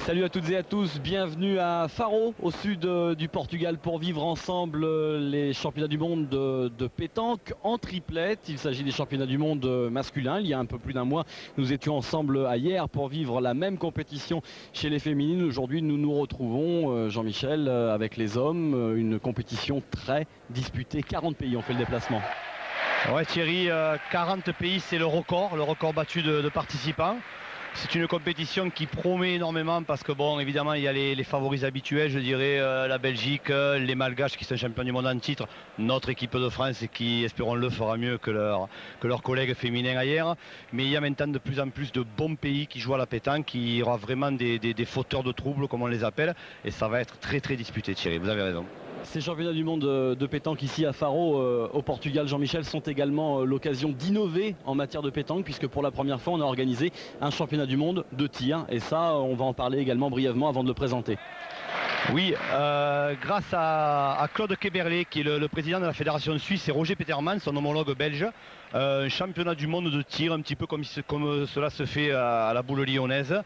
Salut à toutes et à tous, bienvenue à Faro, au sud du Portugal, pour vivre ensemble les championnats du monde de pétanque en triplette. Il s'agit des championnats du monde masculins. Il y a un peu plus d'un mois, nous étions ensemble à Hyères pour vivre la même compétition chez les féminines. Aujourd'hui, nous nous retrouvons, Jean-Michel, avec les hommes. Une compétition très disputée. 40 pays ont fait le déplacement. Ouais Thierry, 40 pays, c'est le record battu de participants. C'est une compétition qui promet énormément parce que bon, évidemment, il y a les favoris habituels, je dirais, la Belgique, les Malgaches qui sont champions du monde en titre, notre équipe de France qui, espérons-le, fera mieux que leurs collègues féminins ailleurs. Mais il y a maintenant de plus en plus de bons pays qui jouent à la pétanque, il y aura vraiment des fauteurs de troubles, comme on les appelle, et ça va être très très disputé, Thierry, vous avez raison. Ces championnats du monde de pétanque ici à Faro, au Portugal, Jean-Michel, sont également l'occasion d'innover en matière de pétanque, puisque pour la première fois, on a organisé un championnat du monde de tir. Et ça, on va en parler également brièvement avant de le présenter. Oui, grâce à Claude Keberlé, qui est le président de la fédération suisse, et Roger Peterman, son homologue belge, un championnat du monde de tir, un petit peu comme cela se fait à la boule lyonnaise,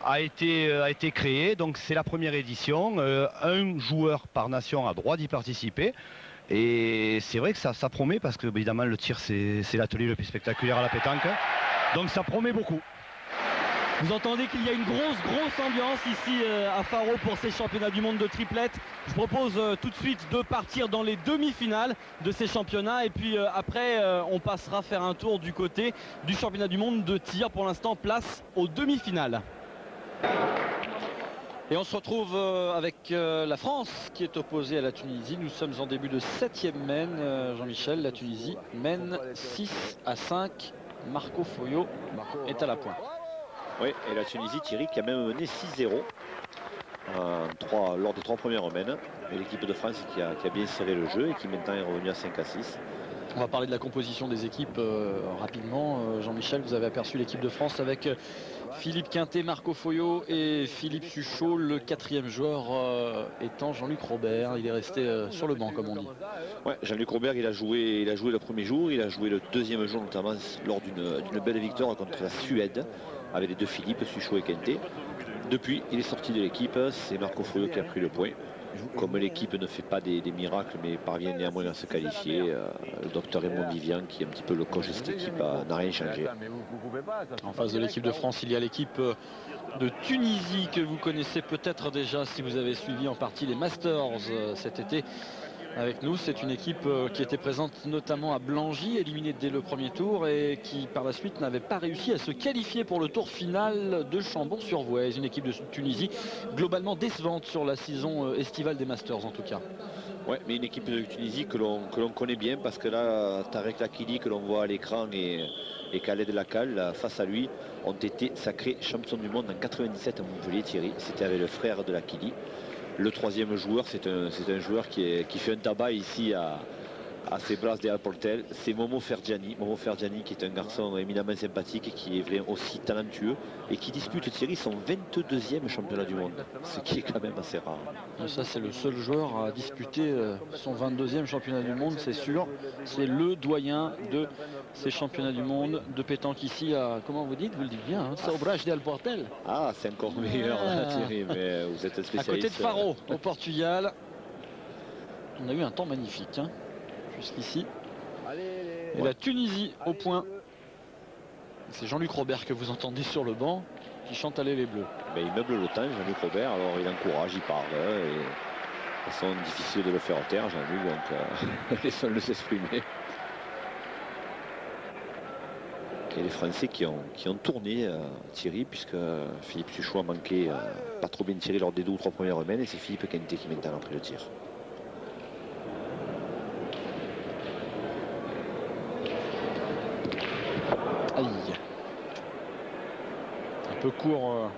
a été créé. Donc c'est la première édition, un joueur par nation a droit d'y participer. Et c'est vrai que ça promet, parce que évidemment le tir c'est l'atelier le plus spectaculaire à la pétanque. Donc ça promet beaucoup. Vous entendez qu'il y a une grosse ambiance ici à Faro pour ces championnats du monde de triplette. Je propose tout de suite de partir dans les demi-finales de ces championnats. Et puis après, on passera faire un tour du côté du championnat du monde de tir. Pour l'instant, place aux demi-finales. Et on se retrouve avec la France qui est opposée à la Tunisie. Nous sommes en début de 7e mène. Jean-Michel, la Tunisie mène 6-5. Marco Foyo est à la pointe. Oui, et la Tunisie, Thierry, qui a même mené 6-0 lors des 3 premières mènes. Et l'équipe de France qui a bien serré le jeu et qui maintenant est revenue à 5-6. On va parler de la composition des équipes rapidement. Jean-Michel, vous avez aperçu l'équipe de France avec Philippe Quintet, Marco Foyo et Philippe Suchot. Le 4e joueur étant Jean-Luc Robert. Il est resté sur le banc, comme on dit. Ouais, Jean-Luc Robert, il a joué le premier jour, il a joué le deuxième jour, notamment lors d'une belle victoire contre la Suède, avec les deux Philippe, Suchot et Quintet. Depuis, il est sorti de l'équipe, c'est Marco Foyo qui a pris le point. Comme l'équipe ne fait pas des miracles, mais parvient néanmoins à se qualifier, le docteur Raymond Vivian, qui est un petit peu le coach de cette équipe, n'a rien changé. En face de l'équipe de France, il y a l'équipe de Tunisie que vous connaissez peut-être déjà si vous avez suivi en partie les Masters cet été. Avec nous, c'est une équipe qui était présente notamment à Blangy, éliminée dès le premier tour et qui par la suite n'avait pas réussi à se qualifier pour le tour final de Chambon-sur-Voueize. Une équipe de Tunisie globalement décevante sur la saison estivale des Masters en tout cas. Ouais, mais une équipe de Tunisie que l'on connaît bien, parce que là, Tarek Lakili que l'on voit à l'écran et Khaled Lacal, face à lui, ont été sacrés champions du monde en 97 à Montpellier, Thierry. C'était avec le frère de Lakili. Le 3e joueur, c'est un joueur qui fait un tabac ici à ces places des Alportel. C'est Momo Fergiani. Momo Fergiani qui est un garçon éminemment sympathique et qui est aussi talentueux et qui dispute, Thierry, son 22e championnat du monde, ce qui est quand même assez rare. Et ça, c'est le seul joueur à disputer son 22e championnat du monde, c'est sûr. C'est le doyen de ces championnats du monde de pétanque ici à, comment vous dites, vous le dites bien, hein, São del Portel. Ah, c'est encore meilleur, Thierry, mais vous êtes un spécialiste. À côté de Faro, au Portugal. On a eu un temps magnifique, hein, jusqu'ici. Et la Tunisie au point. C'est Jean-Luc Robert que vous entendez sur le banc qui chante Aller les Bleus. Ben, il meuble le temps, Jean-Luc Robert, alors il encourage, il parle. Et de façon difficile de le faire taire, Jean-Luc, donc laissons-le s'exprimer. Et les Français qui ont tourné, Thierry, puisque Philippe Suchot a manqué, pas trop bien tiré lors des 2 ou 3 premières mènes, et c'est Philippe Quintet qui maintenant a pris le tir. Aïe. Un peu court.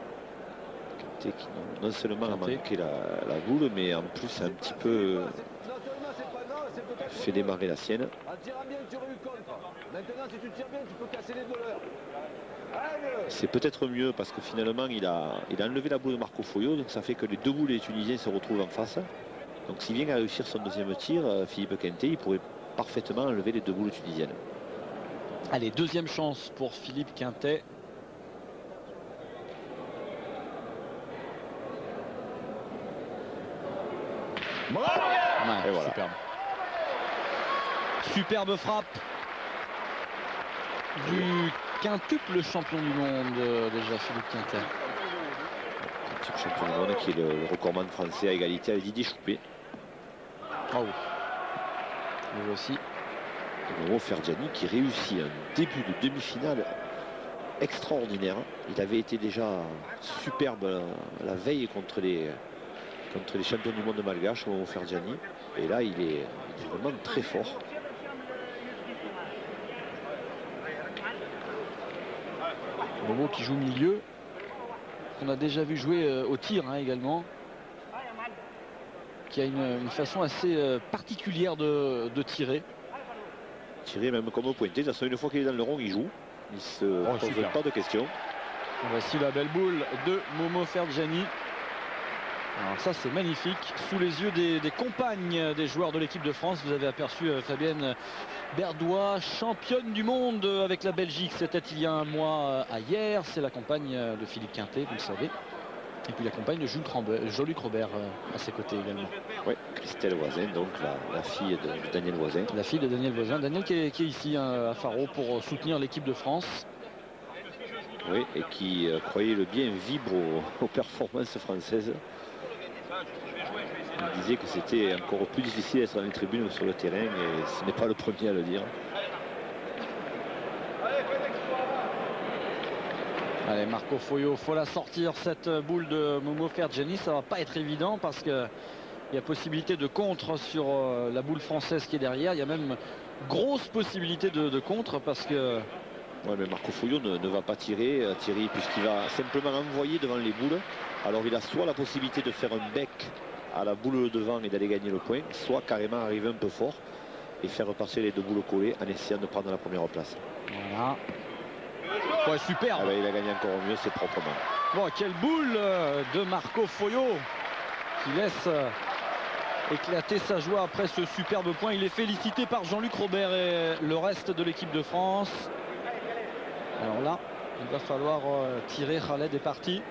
Qui non seulement a manqué la boule, mais en plus a un petit peu fait démarrer la sienne. C'est peut-être mieux parce que finalement il a enlevé la boule de Marco Foyo, donc ça fait que les 2 boules des Tunisiens se retrouvent en face. Donc s'il vient à réussir son 2e tir, Philippe Quintet, il pourrait parfaitement enlever les 2 boules tunisiennes. Allez, 2e chance pour Philippe Quintet. Ouais, et voilà. superbe. Superbe frappe du quintuple champion du monde, déjà Philippe Quintet. Quintuple champion du monde qui est le recordman français à égalité avec Didier Choupé. Ah oui. Lui aussi. Momo Fergiani qui réussit un début de demi-finale extraordinaire. Il avait été déjà superbe la veille contre les champions du monde malgaches, Momo Fergiani. Et là, il est vraiment très fort. Momo qui joue milieu, qu'on a déjà vu jouer au tir également, qui a une façon assez particulière de tirer. Tirer même comme au pointé. De toute façon, une fois qu'il est dans le rond, il joue. Il se pose pas de questions. Voici la belle boule de Momo Fergiani. Alors ça c'est magnifique, sous les yeux des compagnes des joueurs de l'équipe de France. Vous avez aperçu Fabienne Berdois, championne du monde avec la Belgique. C'était il y a un mois à hier. C'est la compagne de Philippe Quintet, vous le savez. Et puis la compagne de Jean-Luc Robert à ses côtés également. Oui, Christelle Voisin, donc la fille de Daniel Voisin. La fille de Daniel Voisin. Daniel qui est ici à Faro pour soutenir l'équipe de France. Oui, et qui, croyez-le bien, vibre aux performances françaises. Il disait que c'était encore plus difficile d'être dans les tribunes ou sur le terrain, et ce n'est pas le premier à le dire. Allez, Marco Foyo, faut la sortir cette boule de Momo Fergiani. Ça va pas être évident parce que il y a possibilité de contre sur la boule française qui est derrière. Il y a même grosse possibilité de contre parce que... Ouais, mais Marco Foyo ne va pas tirer, Thierry, puisqu'il va simplement envoyer devant les boules. Alors il a soit la possibilité de faire un bec à la boule devant et d'aller gagner le point, soit carrément arriver un peu fort et faire repartir les deux boules collées en essayant de prendre la première place. Voilà. Ouais, super. Ah ben, il a gagné encore mieux, c'est proprement. Bon, quelle boule de Marco Foyo qui laisse éclater sa joie après ce superbe point. Il est félicité par Jean-Luc Robert et le reste de l'équipe de France. Alors là, il va falloir tirer. Khaled est parti.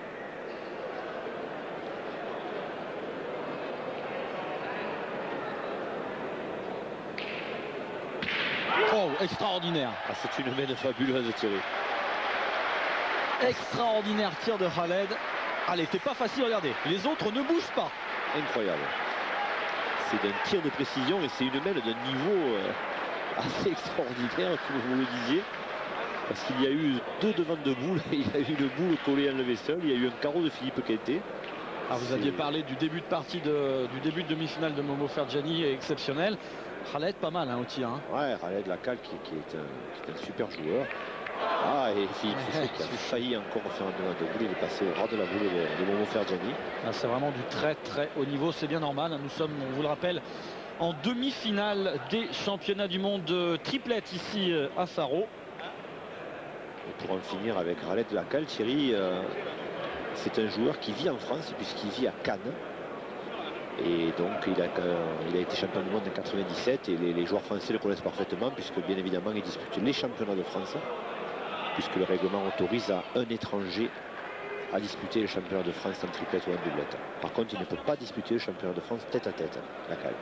Oh, extraordinaire. Ah, c'est une mène fabuleuse de tirer. Extraordinaire tir de Khaled. Allez, c'est pas facile, regardez. Les autres ne bougent pas. Incroyable. C'est d'un tir de précision et c'est une mène d'un niveau assez extraordinaire, comme vous le disiez. Parce qu'il y a eu deux devants de boules et il y a eu une boule collée enlevée seule. Il y a eu un carreau de Philippe Quintet. Ah, vous aviez parlé du début de partie du début de demi-finale de Momo Fergiani, exceptionnel. Khaled pas mal au tir. Ouais, Khaled Lacal qui est un super joueur. Ah, et Philippe Fouché qui a failli encore faire un devant de boule. Il est passé au ras de la boule de Momo Fergiani. Ah, c'est vraiment du très très haut niveau, c'est bien normal. Nous sommes, on vous le rappelle, en demi-finale des championnats du monde de triplette ici à Faro. Et pour en finir avec Khaled Lacal, Thierry, c'est un joueur qui vit en France puisqu'il vit à Cannes. Et donc il a été champion du monde en 97 et les joueurs français le connaissent parfaitement puisque bien évidemment il dispute les championnats de France puisque le règlement autorise à un étranger à disputer le championnat de France en triplette ou en doublette. Par contre il ne peut pas disputer le championnat de France tête à tête, Lacal.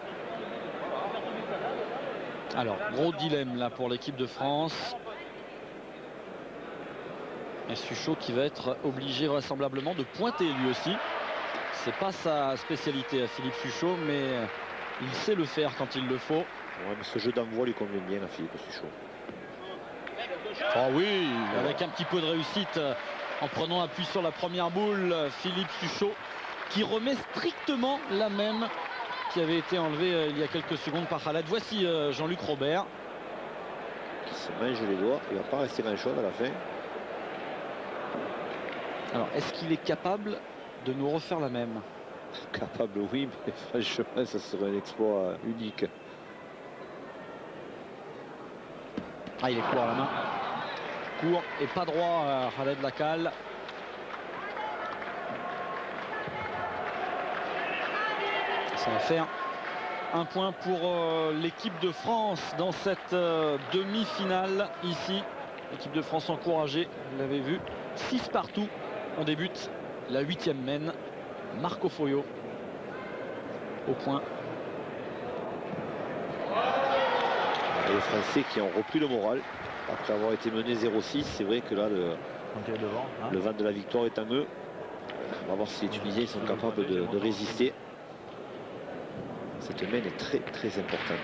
Alors gros dilemme là pour l'équipe de France. Et Suchot qui va être obligé vraisemblablement de pointer lui aussi. C'est pas sa spécialité à Philippe Suchot, mais il sait le faire quand il le faut. Ouais, mais ce jeu d'envoi lui convient bien à Philippe Suchot. Ah oui, avec un petit peu de réussite en prenant appui sur la première boule, Philippe Suchot qui remet strictement la même qui avait été enlevée il y a quelques secondes par Khaled. Voici Jean-Luc Robert. Qui se mange les doigts, il va pas rester grand chose à la fin. Alors, est-ce qu'il est capable de nous refaire la même? Capable, oui, mais franchement, ça serait un exploit unique. Ah, il est court à la main. Court et pas droit à Khaled Lacal. Ça va faire un point pour l'équipe de France dans cette demi-finale ici. L'équipe de France encouragée, vous l'avez vu, 6 partout. On débute la 8e mène. Marco Foyo au point Et les Français qui ont repris le moral après avoir été menés 0-6. C'est vrai que là, le vent de la victoire est en eux. On va voir si les Tunisiens sont capables de résister. Cette main est très très importante.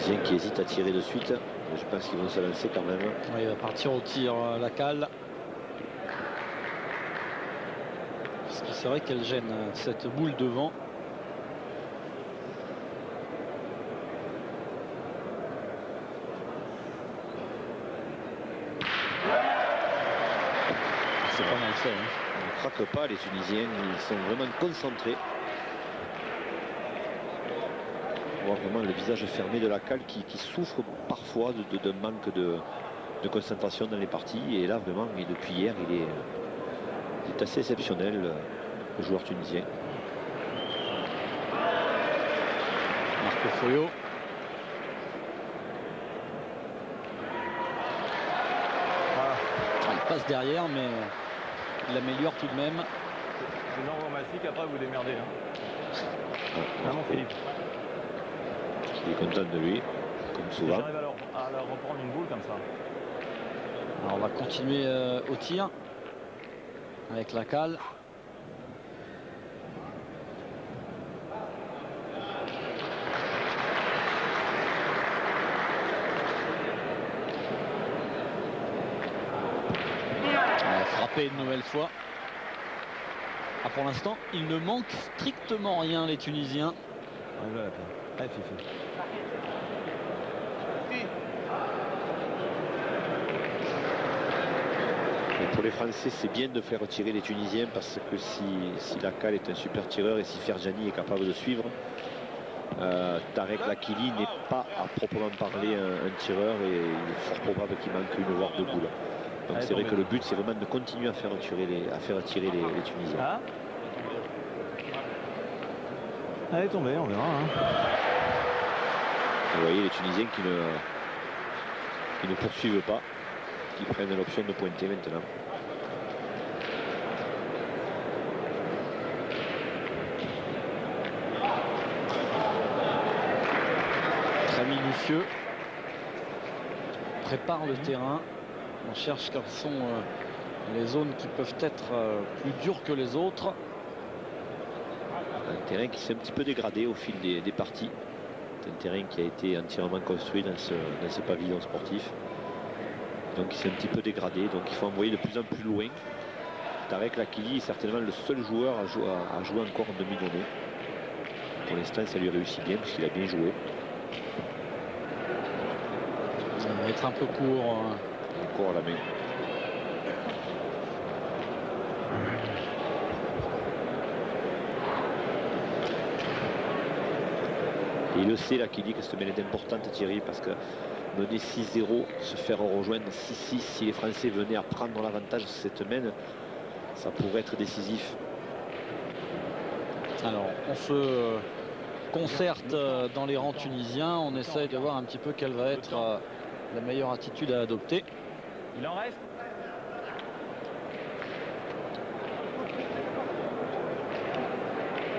Tunisiens qui hésitent à tirer de suite. Je pense qu'ils vont se lancer quand même. Ouais, il va partir au tir, la cale. Parce que c'est vrai qu'elle gêne cette boule devant. C'est pas mal fait. Hein. Ils ne craquent pas les Tunisiens, ils sont vraiment concentrés. On voit vraiment le visage fermé de la cale qui souffre parfois de manque de concentration dans les parties. Et là vraiment, et depuis hier, il est assez exceptionnel, le joueur tunisien. Marco Foyo. Il passe derrière, mais il l'améliore tout de même. Je vous envoie Massic, après vous démerdez. Hein. Vraiment Philippe. Il est content de lui, comme souvent. J'arrive à leur reprendre une boule comme ça. Alors on va continuer au tir avec la cale. Frappé une nouvelle fois. Ah, pour l'instant, il ne manque strictement rien, les Tunisiens. Allez, Fifi. Et pour les Français, c'est bien de faire tirer les Tunisiens parce que si la cale est un super tireur et si Ferjani est capable de suivre, Tarek Lakili n'est pas à proprement parler un tireur et il est fort probable qu'il manque une voire deux boules. Donc c'est vrai que le but c'est vraiment de continuer à faire tirer les Tunisiens. Ah, elle est tombée, on verra. Hein. Vous voyez les Tunisiens qui ne poursuivent pas, qui prennent l'option de pointer maintenant. Très minutieux. Prépare le terrain. On cherche quelles sont les zones qui peuvent être plus dures que les autres. Un terrain qui s'est un petit peu dégradé au fil des parties. C'est un terrain qui a été entièrement construit dans ce pavillon sportif. Donc il s'est un petit peu dégradé. Donc il faut envoyer de plus en plus loin. Tarek Lakili est certainement le seul joueur à jouer encore en demi-donnée. Pour l'instant, ça lui réussit bien puisqu'il a bien joué. Ça va être un peu court. Encore à la main. Et il le sait là qu'il dit que cette main est importante, Thierry, parce que mener 6-0, se faire rejoindre 6-6, si les Français venaient à prendre l'avantage de cette main, ça pourrait être décisif. Alors on se concerte dans les rangs tunisiens, on essaye de voir un petit peu quelle va être la meilleure attitude à adopter. Il en reste.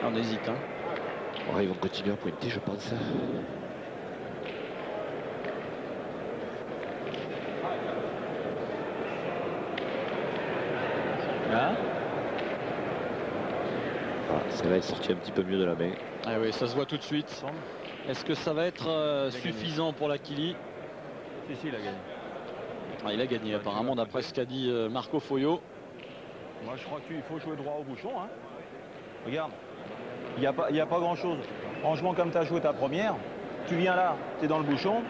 On hésite. Hein. Ouais, ils vont continuer à pointer, je pense. Hein, ça va être sorti un petit peu mieux de la main. Ah oui, ça se voit tout de suite. Est-ce que ça va être suffisant pour l'Akili? Si, il a gagné. Ah, il a gagné apparemment d'après ce qu'a dit Marco Foyo. Moi je crois qu'il faut jouer droit au bouchon. Hein. Regarde, il n'y a pas grand chose. Franchement, comme tu as joué ta première, tu viens là, tu es dans le bouchon.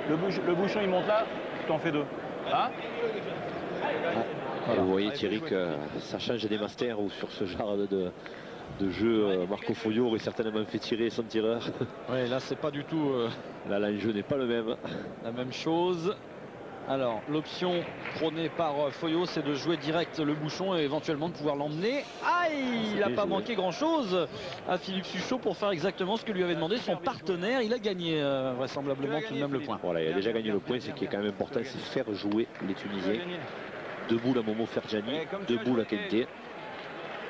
Le bouchon il monte là, tu t'en fais deux. Hein? Voilà. Vous voyez Thierry que ça change des masters ou sur ce genre de jeu, Marco Foyo aurait certainement fait tirer son tireur. Oui, là c'est pas du tout Là l'enjeu n'est pas le même. la même chose. Alors l'option prônée par Foyo, c'est de jouer direct le bouchon et éventuellement de pouvoir l'emmener. Aïe, il n'a pas manqué grand chose à Philippe Suchot pour faire exactement ce que lui avait demandé son partenaire. Il a gagné vraisemblablement tout de même le point. Voilà, il a déjà gagné le point. Ce qui est quand même important, c'est faire jouer les Tunisiens. 2 boules à Momo Fergiani, 2 boules à Kente.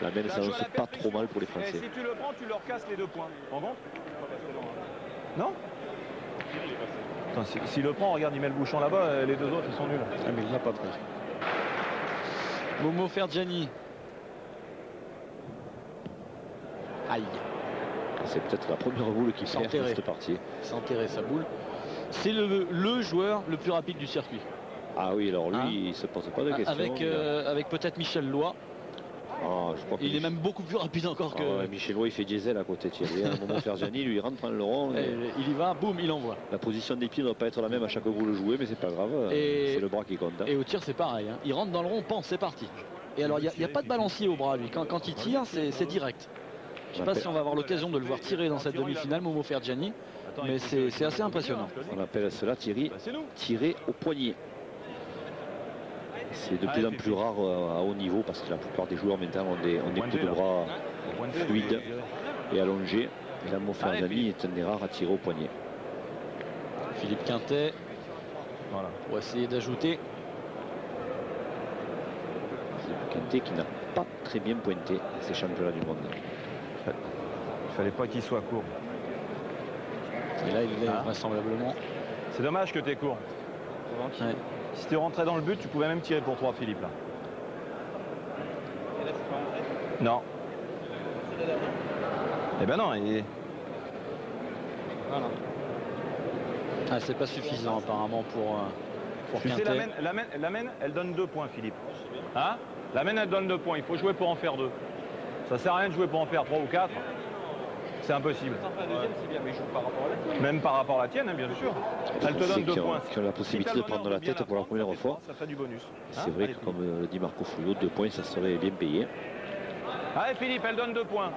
La mène s'annonce pas trop mal pour les Français. Si tu le prends, tu leur casses les 2 points. En compte? Non. S'il le prend, regarde, il met le bouchon là-bas, les 2 autres ils sont nuls. Ah, mais il l'a pas pris. Momo Fergiani. Aïe. C'est peut-être la première boule qui perd dans cette partie. C'est enterré sa boule. C'est le joueur le plus rapide du circuit. Ah oui, alors lui, il ne se pose pas de questions. Avec peut-être Michel Loy. Ah, je crois il est même beaucoup plus rapide encore que... Michel Loy, il fait diesel à côté de Thierry. À un moment, Fergiani, lui, il rentre dans le rond. Il y va, boum, il envoie. La position des pieds ne doit pas être la même à chaque boule jouée, mais c'est pas grave. C'est le bras qui compte. Et au tir, c'est pareil. Hein. Il rentre dans le rond, pense, c'est parti. Et alors, il n'y a pas de balancier au bras, lui. Quand il tire, c'est direct. Je ne sais pas si on va avoir l'occasion de le voir tirer dans cette demi-finale, Momo Fergiani. Mais c'est assez impressionnant. On appelle cela tirer au poignet. C'est de plus en plus rare à haut niveau parce que la plupart des joueurs maintenant ont des coups de bras fluides et allongés. Et là, Momo Fergiani est un des rares à tirer au poignet. Philippe Quintet, voilà, pour essayer d'ajouter. Philippe Quintet qui n'a pas très bien pointé ces championnats du monde. Il fallait pas qu'il soit court. Et là, il est vraisemblablement. C'est dommage que tu es court. Ouais. Si tu rentrais dans le but, tu pouvais même tirer pour 3, Philippe. Là. Non. Eh ben non. Voilà. Ah, c'est pas suffisant apparemment pour tu sais, Quintet. la mène, elle donne 2 points, Philippe. Hein? La mène, elle donne 2 points. Il faut jouer pour en faire 2. Ça sert à rien de jouer pour en faire 3 ou 4. C'est impossible. Même par rapport à la tienne, hein, bien sûr. Elle te donne 2 points. Qui ont la possibilité de prendre la tête pour la première fois. Ça fait du bonus. C'est vrai que, comme le dit Marco Fouillot, 2 points, ça serait bien payé. Allez, Philippe, elle donne 2 points.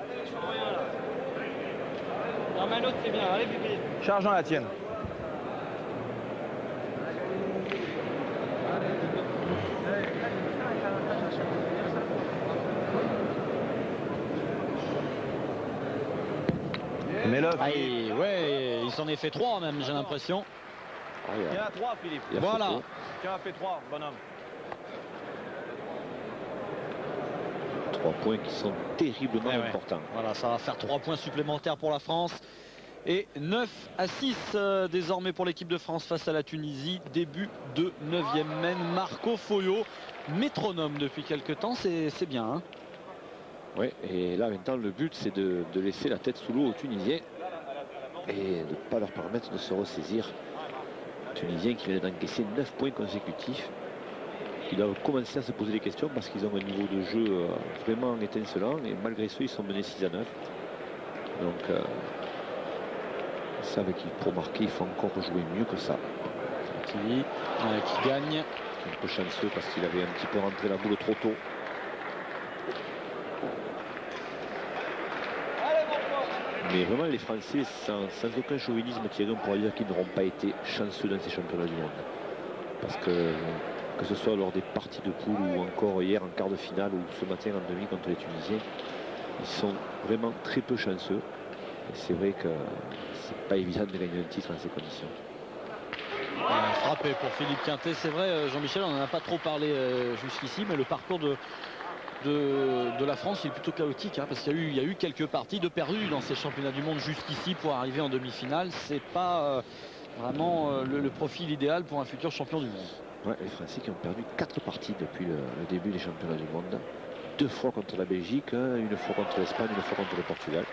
Non, mais l'autre, c'est bien. Allez, Philippe. Charge dans la tienne. Aïe, ouais, il s'en est fait 3 même, j'ai l'impression. Il y en a 3, Philippe. Voilà. Tu en as fait 3, bonhomme. 3 points qui sont terriblement importants. Voilà, ça va faire 3 points supplémentaires pour la France. Et 9-6 désormais pour l'équipe de France face à la Tunisie. Début de 9e mène. Marco Foglio, métronome depuis quelques temps, c'est bien. Hein. Oui, et là maintenant le but c'est de laisser la tête sous l'eau aux Tunisiens et de ne pas leur permettre de se ressaisir. Les Tunisiens qui viennent d'encaisser 9 points consécutifs. Ils doivent commencer à se poser des questions parce qu'ils ont un niveau de jeu vraiment étincelant et malgré ce ils sont menés 6-9. Donc ils savent qu'il pour marquer il faut encore jouer mieux que ça. Qui gagne. Un peu chanceux parce qu'il avait un petit peu rentré la boule trop tôt. Mais vraiment les Français, sans aucun chauvinisme, Thierry, on pourrait dire qu'ils n'auront pas été chanceux dans ces championnats du monde. Parce que ce soit lors des parties de poule ou encore hier en quart de finale ou ce matin en demi contre les Tunisiens, ils sont vraiment très peu chanceux. Et c'est vrai que c'est pas évident de gagner un titre dans ces conditions. Frappé pour Philippe Quintet, c'est vrai, Jean-Michel, on n'en a pas trop parlé jusqu'ici, mais le parcours de la France il est plutôt chaotique, hein, parce qu'il y a eu quelques parties de perdus dans ces championnats du monde jusqu'ici pour arriver en demi-finale. C'est pas vraiment le profil idéal pour un futur champion du monde. Ouais, les Français qui ont perdu 4 parties depuis le début des championnats du monde. 2 fois contre la Belgique, une fois contre l'Espagne, une fois contre le Portugal.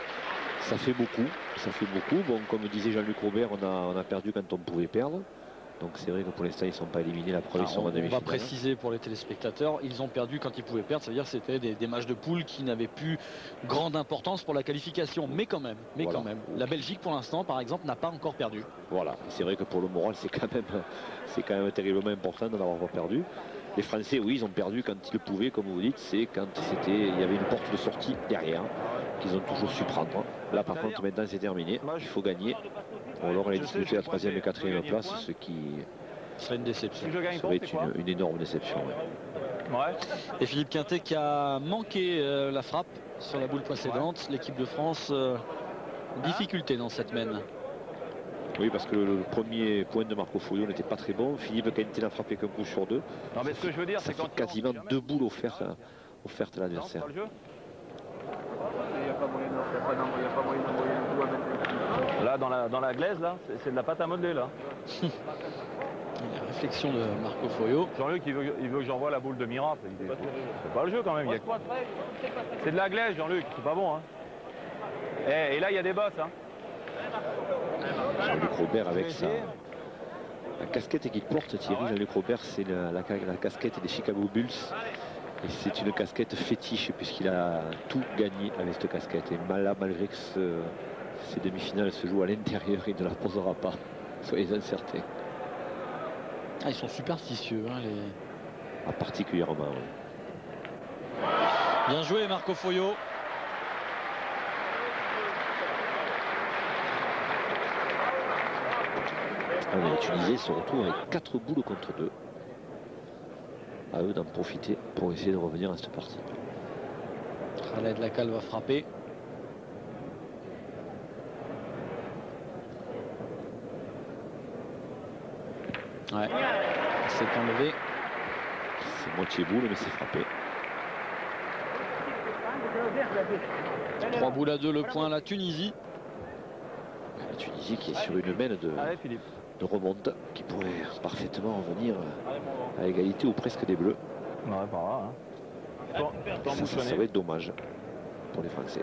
Ça fait beaucoup, ça fait beaucoup. Bon, comme disait Jean-Luc Robert, on a perdu quand on pouvait perdre. Donc c'est vrai que pour l'instant ils ne sont pas éliminés, la preuve ils sont en demi-finale. On va préciser pour les téléspectateurs, ils ont perdu quand ils pouvaient perdre, c'est-à-dire c'était des matchs de poule qui n'avaient plus grande importance pour la qualification, mais quand même, La Belgique pour l'instant par exemple n'a pas encore perdu. Voilà, c'est vrai que pour le moral c'est quand même terriblement important de n'avoir pas perdu. Les Français, oui, ils ont perdu quand ils le pouvaient, comme vous dites, c'est quand il y avait une porte de sortie derrière qu'ils ont toujours su prendre. Là par contre maintenant c'est terminé, il faut gagner. Ou alors elle est disputée la 3e et 4e place, ce qui serait une déception. Serait une énorme déception. Ouais. Et Philippe Quintet qui a manqué la frappe sur la boule précédente. L'équipe de France en difficulté dans cette mène. Oui, parce que le premier point de Marco Foglio n'était pas très bon. Philippe Quentin n'a frappé qu'un coup sur 2. Non, mais ce que je veux dire, ça c'est quand fait quasiment 2 boules offertes à l'adversaire. Là, dans la glaise, là, c'est de la pâte à modeler, là. La réflexion de Marco Foglio. Jean-Luc, il veut que j'envoie la boule de miracle. C'est pas le jeu, quand même. C'est de la glaise, Jean-Luc. C'est pas bon, hein. Et là, il y a des bosses, hein. Jean-Luc Robert avec la casquette qu'il porte, Thierry. Jean-Luc Robert, c'est la casquette des Chicago Bulls. Et c'est une casquette fétiche puisqu'il a tout gagné avec cette casquette. Et malgré que ces demi-finales se jouent à l'intérieur, il ne la posera pas. Soyez-en certains. Ah, ils sont superstitieux, hein, les... Ah, particulièrement, oui. Bien joué, Marco Foglio. Les Tunisiens se retrouvent avec 4 boules contre 2. À eux d'en profiter pour essayer de revenir à cette partie. Khaled Lacal va frapper. Ouais, c'est enlevé. C'est moitié boule, mais c'est frappé. 3 boules à 2, le point à la Tunisie. La Tunisie qui est sur une mène de remonte, qui pourrait parfaitement revenir à égalité ou presque des Bleus. Ouais, par là, hein. Ça va être dommage pour les Français.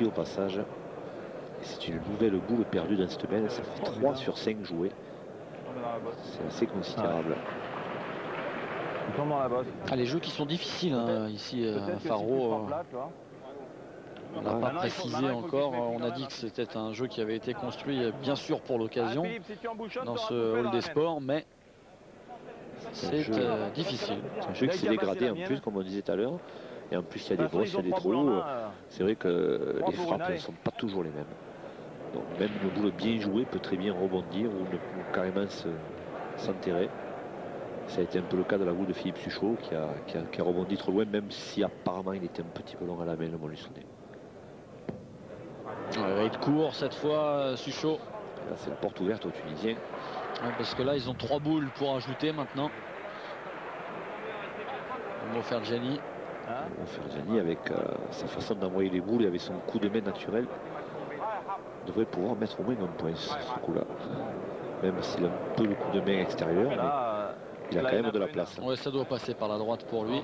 Au passage, c'est une nouvelle boule perdue dans cette mène. Ça fait 3 sur 5 joués. C'est assez considérable. Ah, les jeux qui sont difficiles, hein, ici à Faro. On n'a pas précisé encore. On a dit que c'était un jeu qui avait été construit bien sûr pour l'occasion dans ce hall des sports, mais c'est difficile. C'est un jeu qui s'est dégradé en plus, comme on disait tout à l'heure. Et en plus, il y a des brosses, il y a des trous. C'est vrai que les frappes ne sont pas toujours les mêmes. Donc même une boule bien jouée peut très bien rebondir ou carrément s'enterrer. Ça a été un peu le cas de la boule de Philippe Suchot qui a rebondi trop loin, même si apparemment il était un petit peu long à la main, le Montluçonnais. Ouais, de court cette fois, Suchot. Là, c'est la porte ouverte aux Tunisiens. Ouais, parce que là, ils ont 3 boules pour ajouter maintenant. On va faire Gianni. Fergiani, avec sa façon d'envoyer les boules et avec son coup de main naturel, devrait pouvoir mettre au moins un point ce coup-là. Même s'il a un peu le coup de main extérieur, mais il a quand même de la place. Ouais, ça doit passer par la droite pour lui.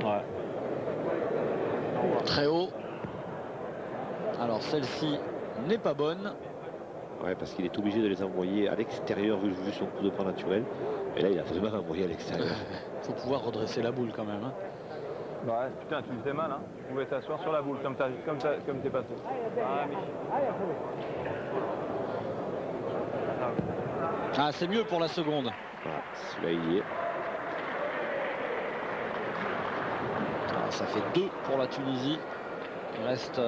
Ouais. Très haut. Alors celle-ci n'est pas bonne. Ouais, parce qu'il est obligé de les envoyer à l'extérieur vu son coup de poing naturel. Et là, il a vraiment envoyé à l'extérieur. Il faut pouvoir redresser la boule quand même. Hein. Ouais, putain, tu le faisais mal, hein. Tu pouvais t'asseoir sur la boule comme t'es passé. Ah, c'est mieux pour la seconde. Voilà, celui-là, il y est. Ah, ça fait 2 pour la Tunisie. Il reste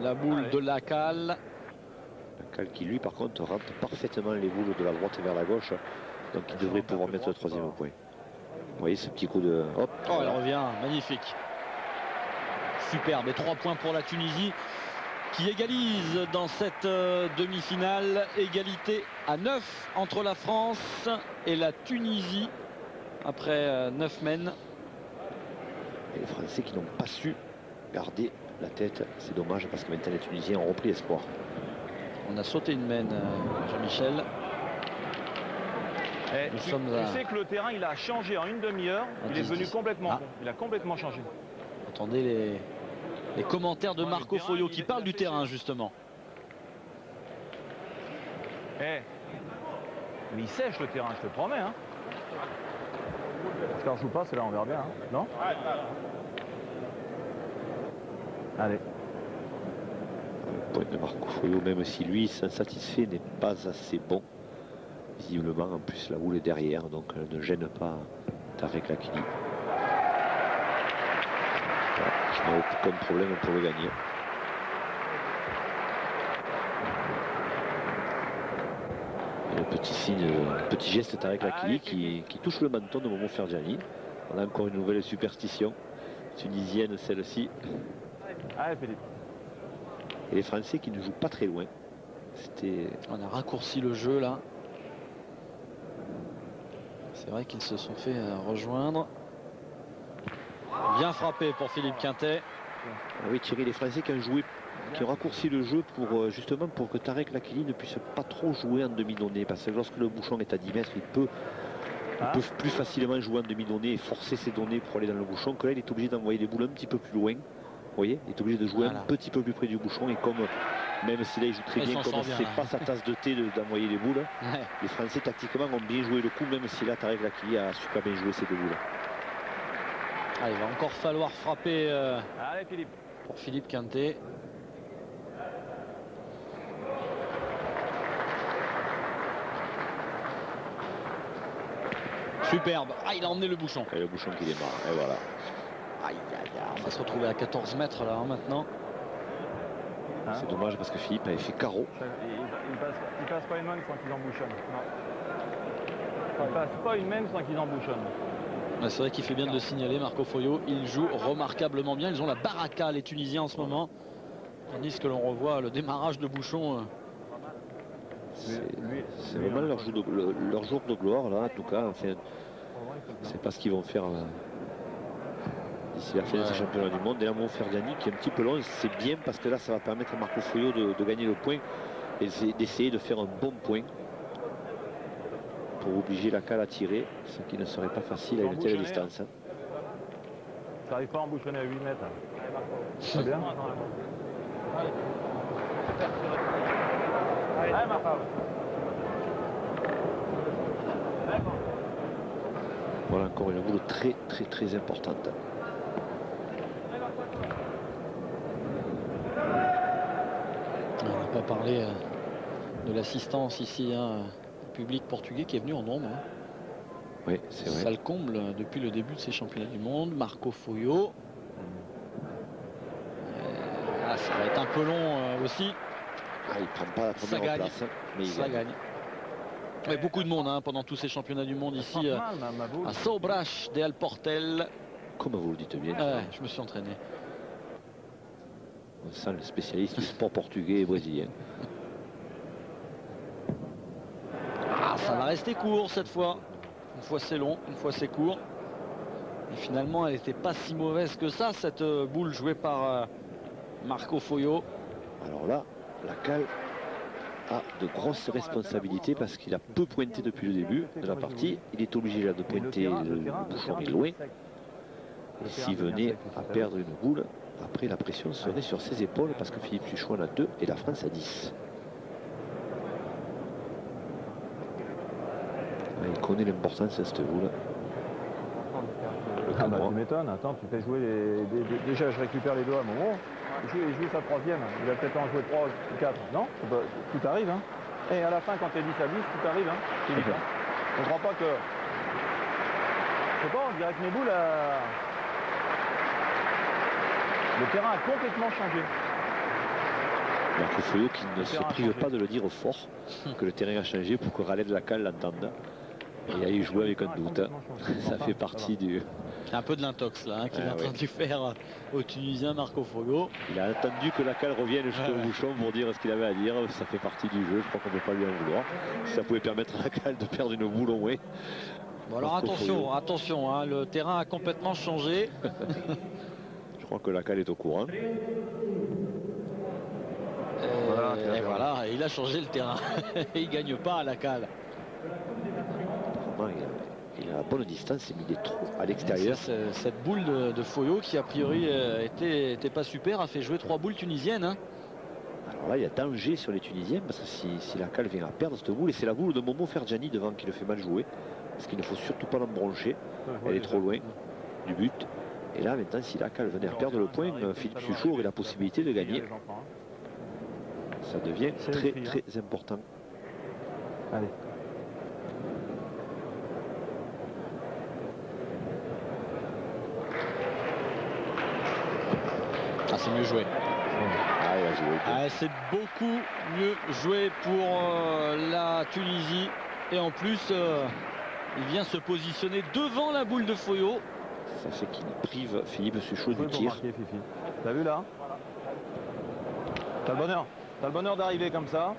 la boule de Lacal. Lacal qui, lui, par contre, rentre parfaitement les boules de la droite vers la gauche. Donc, il devrait pouvoir mettre le 3e point. Vous voyez ce petit coup de... Hop. Oh, elle revient. Magnifique. Superbe. Et 3 points pour la Tunisie qui égalise dans cette demi-finale. Égalité à 9 entre la France et la Tunisie après 9 mènes. Et les Français qui n'ont pas su garder la tête. C'est dommage parce que maintenant les Tunisiens ont repris espoir. On a sauté une mène, Jean-Michel. Tu sais que le terrain, il a changé en une demi-heure. Il est devenu complètement... Il a complètement changé. Attendez les commentaires de Marco Foglio qui parle du terrain, justement. Mais il sèche le terrain, je te le promets. Hein. Parce qu'on joue pas, c'est là, on verra bien. Hein. Non? Allez. Le point de Marco Foglio, même si lui, s'insatisfait, n'est pas assez bon. Visiblement, en plus, la boule est derrière, donc elle ne gêne pas Tarek Lakili. qui n'a aucun problème pour le gagner. Et le petit signe, le petit geste Tarek Lakili qui touche le menton de Momo Ferjani. On a encore une nouvelle superstition tunisienne, celle-ci. Allez, Philippe. Et les Français qui ne jouent pas très loin. On a raccourci le jeu là. C'est vrai qu'ils se sont fait rejoindre. Bien frappé pour Philippe Quintet. Ah oui, Thierry, les Français qui ont joué, qui ont raccourci le jeu pour justement pour que Tarek Lakili ne puisse pas trop jouer en demi-donnée. Parce que lorsque le bouchon est à 10 mètres, il peut plus facilement jouer en demi-donnée et forcer ses données pour aller dans le bouchon. Que là, il est obligé d'envoyer les boules un petit peu plus loin. Vous voyez, il est obligé de jouer un petit peu plus près du bouchon. Et comme, même si là il joue très bien, comme c'est pas sa tasse de thé d'envoyer les boules, les Français tactiquement ont bien joué le coup, même si là Tarek Lakili a super bien joué ces deux boules. Ah, il va encore falloir frapper Allez, Philippe. pour Philippe Quintet. Superbe. Ah, il a emmené le bouchon. Et le bouchon qui démarre. Et voilà. Aïe, aïe, aïe. On va se retrouver à 14 mètres là maintenant. C'est dommage parce que Philippe avait fait carreau. Il passe pas une main sans qu'ils embouchonnent. Non. Il passe pas une main sans qu'ils embouchonnent. C'est vrai qu'il fait bien de le signaler, Marco Foio. Il joue remarquablement bien. Ils ont la baraka, les Tunisiens, en ce moment. Tandis que l'on revoit le démarrage de bouchon. C'est vraiment leur jour de gloire, là, en tout cas. Enfin, c'est pas ce qu'ils vont faire d'ici la fin de ces championnats du monde. Et là, Momo Ferjani, qui est un petit peu long, c'est bien parce que là, ça va permettre à Marco Foio de gagner le point et d'essayer de faire un bon point pour obliger la cale à tirer, ce qui ne serait pas facile à une telle distance. Ça n'arrive pas à embouchonner à 8 mètres. C'est bien. Voilà encore une boule très importante. On n'a pas parlé de l'assistance ici, hein, du public portugais qui est venu en nombre. Hein. Oui, c'est vrai. Ça le comble depuis le début de ces championnats du monde. Marco Foio. Ça va être un peu long aussi. Il prend pas la première place, mais il gagne. Il y a beaucoup de monde pendant tous ces championnats du monde ici à Sobras de Alportel. Comme vous le dites bien. Je me suis entraîné. On sent le spécialiste du sport portugais et brésilien. Ça va rester court cette fois. Une fois c'est long, une fois c'est court. Et finalement elle n'était pas si mauvaise que ça, cette boule jouée par Marco Foio. Alors là, la cale a de grosses responsabilités parce qu'il a peu pointé depuis le début de la partie. Il est obligé là de pointer, le bouchon est loin. Et s'il venait à perdre une boule, après la pression serait sur ses épaules parce que Philippe Suchon en a 2 et la France a 10. Il connaît l'importance de cette boule. Tu m'étonnes, attends, tu fais jouer déjà je récupère les doigts à Momo. Il joue sa troisième, il va peut-être en jouer 3 ou 4, non? Tout arrive, hein. Et à la fin, quand tu es 10 à 10, tout arrive, hein. Philippe, hein. On ne croit pas que... Je sais pas, on dirait que mes boules, le terrain a complètement changé. Marco Foio qui ne se prive pas de le dire fort, que le terrain a changé pour que Raleigh de la Cale l'entende. Et aller jouer avec un doute. Ça fait partie du... Un peu de l'intox là, qu'il est en train de faire au Tunisien Marco Foio. Il a attendu que la cale revienne jusqu'au bouchon pour dire ce qu'il avait à dire. Ça fait partie du jeu, je crois qu'on ne peut pas lui en vouloir. Ça pouvait permettre à la cale de perdre une boule au moins. Bon alors attention, hein, le terrain a complètement changé. Je crois que la cale est au courant. Et voilà, il a changé le terrain. Et il ne gagne pas à la cale. Il a la bonne distance, il est trop à l'extérieur. Cette boule de Foio qui a priori était pas super, a fait jouer 3 boules tunisiennes. Hein. Alors là il y a danger sur les Tunisiens parce que si la cale vient à perdre cette boule, et c'est la boule de Momo Ferjani devant qui le fait mal jouer, parce qu'il ne faut surtout pas l'embrancher, elle est trop loin du but. Et là maintenant si la cale venait à perdre le point, Philippe Suchon aurait la possibilité de gagner. Ça devient très important. Allez. c'est mieux joué. Ah, il a joué. Ah, c'est beaucoup mieux joué pour la Tunisie. Et en plus, il vient se positionner devant la boule de Foyo. Ça fait qu'il prive Philippe Suchot du tir. T'as vu là? T'as le bonheur d'arriver comme ça.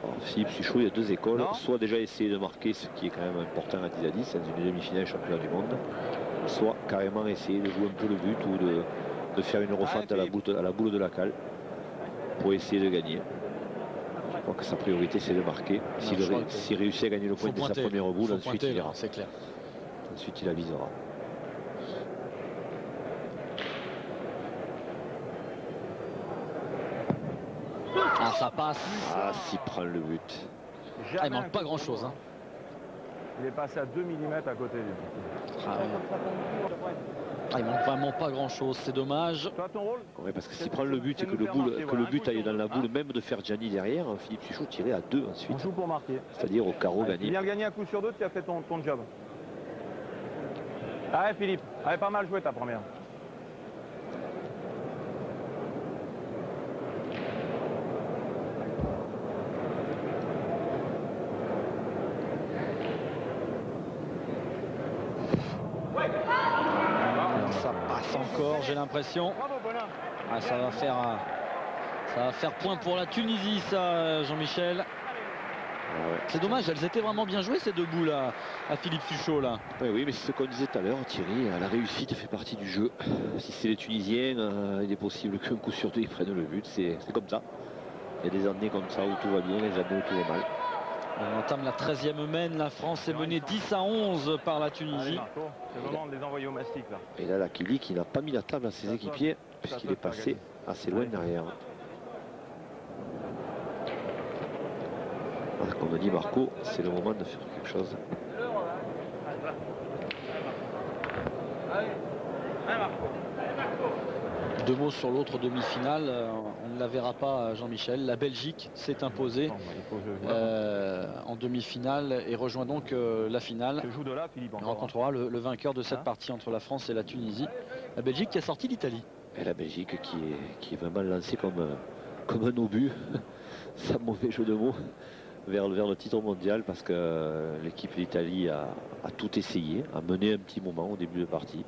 Alors, Philippe Suchot, il y a deux écoles. Non. Soit déjà essayer de marquer, ce qui est quand même important à 10 à 10, dans une demi-finale championnat du monde. Soit carrément essayer de jouer un peu le but ou de faire une refainte à la boule de la cale pour essayer de gagner. Je crois que sa priorité c'est de marquer. S'il réussit à gagner le point de sa première boule, ensuite il ira. C'est clair. Ensuite il avisera. Ah, ça passe. Ah, s'il prend le but. Ah, il manque pas grand chose. Hein. Il est passé à 2 mm à côté du. Ah, il manque vraiment pas grand chose, c'est dommage. Toi, ton rôle? Oui, parce que s'il prend le but et que le but aille dans la boule, même de faire Gianni derrière, Philippe Suchot tirait à 2 ensuite. On joue pour marquer. C'est-à-dire au carreau Tu gagné. viens de gagner un coup sur 2, tu as fait ton job. Ah ouais, Philippe, avait pas mal joué ta première. Ça passe encore, j'ai l'impression. Ah, ça va faire point pour la Tunisie, ça, Jean-Michel. Ah ouais. C'est dommage, elles étaient vraiment bien jouées ces deux boules à Philippe Suchot là. Oui, mais c'est ce qu'on disait tout à l'heure, Thierry, la réussite fait partie du jeu. Si c'est les Tunisiens, il est possible qu'un coup sur deux ils prennent le but, c'est comme ça. Il y a des années comme ça où tout va bien, des années où tout va mal. On entame la 13e mène, la France est menée 10-11 par la Tunisie. C'est le moment de les envoyer au mastic là. Et là, la Kili qui n'a pas mis la table à ses équipiers, puisqu'il est passé assez loin derrière. Alors, comme dit Marco, c'est le moment de faire quelque chose. Deux mots sur l'autre demi-finale, on ne la verra pas, Jean-Michel. La Belgique s'est imposée en demi-finale et rejoint donc la finale. On rencontrera le vainqueur de cette partie entre la France et la Tunisie. La Belgique qui a sorti l'Italie. Et la Belgique qui est vraiment lancée comme un obus, sans mauvais jeu de mots, vers le titre mondial, parce que l'équipe d'Italie a tout essayé, a mené un petit moment au début de partie.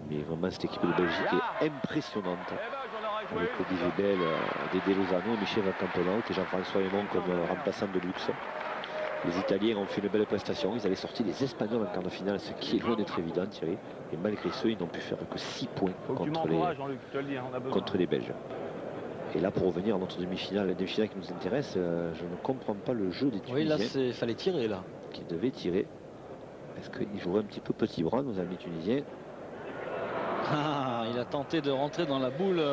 Mais vraiment cette équipe de Belgique est impressionnante. Avec Olivier Bell, Dédé Lozano, Michel Vacantonat et Jean-François Aymon comme remplaçant de luxe. Les Italiens ont fait une belle prestation. Ils avaient sorti les Espagnols en quart de finale, ce qui est loin d'être évident, Thierry. Et malgré ce, ils n'ont pu faire que 6 points contre les Belges. Et là, pour revenir à notre demi-finale, la demi-finale qui nous intéresse, je ne comprends pas le jeu des Tunisiens. Oui, là, fallait tirer là. Qui devaient tirer. Est-ce qu'ils joueraient un petit peu petit bras, nos amis tunisiens? Ah, il a tenté de rentrer dans la boule.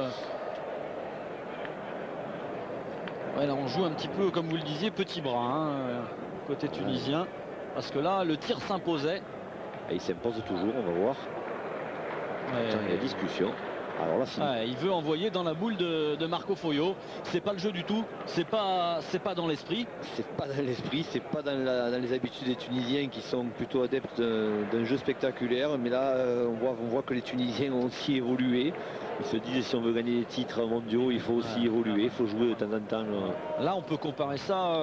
Ouais, là on joue un petit peu, comme vous le disiez, petit bras, hein, côté tunisien. Parce que là, le tir s'imposait. Et il s'impose toujours, on va voir. Il y a discussion. Alors là, il veut envoyer dans la boule de Marco Foyo. C'est pas le jeu du tout. C'est pas dans l'esprit. C'est pas dans l'esprit, c'est pas dans les habitudes des Tunisiens qui sont plutôt adeptes d'un jeu spectaculaire. Mais là, on voit que les Tunisiens ont aussi évolué. Ils se disent si on veut gagner des titres mondiaux, il faut aussi évoluer, il faut jouer de temps en temps. Là, on peut comparer ça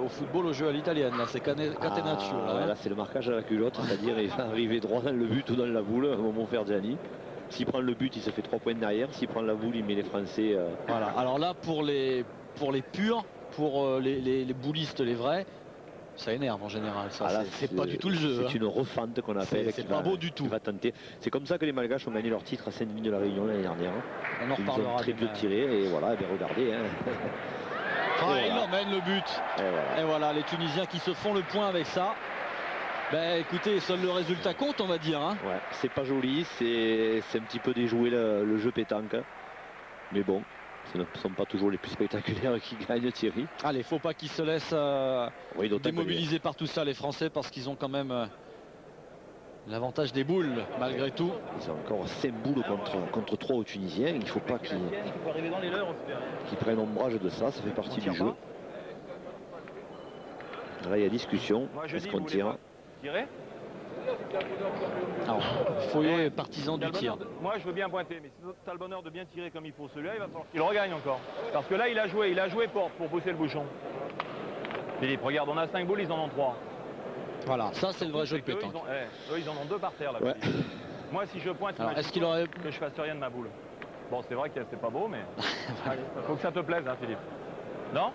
au football, au jeu à l'italienne. Là, c'est catenaccio. Là, c'est le marquage à la culotte, c'est-à-dire il va arriver droit dans le but ou dans la boule, mon frère Gianni. S'il prend le but, il se fait 3 points derrière. S'il prend la boule, il met les Français. Voilà. Alors là, pour les purs, pour les boulistes, les vrais, ça énerve en général. C'est pas du tout le jeu. C'est une refente qu'on appelle. C'est pas beau du tout. Va tenter. C'est comme ça que les Malgaches ont gagné leur titre à Saint-Denis de la Réunion l'année dernière. On en reparlera. Ils ont très peu tiré et voilà, bien regardez. Il emmène le but. Et voilà, les Tunisiens qui se font le point avec ça. Ben écoutez, seul le résultat compte, on va dire. Hein. Ouais, c'est pas joli, c'est un petit peu déjoué le jeu pétanque. Mais bon, ce ne sont pas toujours les plus spectaculaires qui gagnent, Thierry. Allez, faut pas qu'ils se laissent démobiliser par tout ça, les Français, parce qu'ils ont quand même l'avantage des boules, malgré tout. Ils ont encore 5 boules contre 3 aux Tunisiens. Il ne faut pas qu'ils prennent ombrage de ça, ça fait partie du jeu. Là, il y a discussion. Est-ce qu'on tire? Alors, Foyot est partisan du tir. Moi je veux bien pointer, mais si tu as le bonheur de bien tirer comme il faut celui-là, il va falloir qu'il regagne encore. Parce que là il a joué pour pousser le bouchon. Philippe, regarde, on a 5 boules, ils en ont 3. Voilà, ça c'est le vrai jeu de pétanque. Eux ils en ont 2 par terre là. Ouais. Moi si je pointe, est-ce qu'il aurait... que je fasse rien de ma boule. Bon, c'est vrai que c'est pas beau, mais il faut que ça te plaise, hein, Philippe. Non?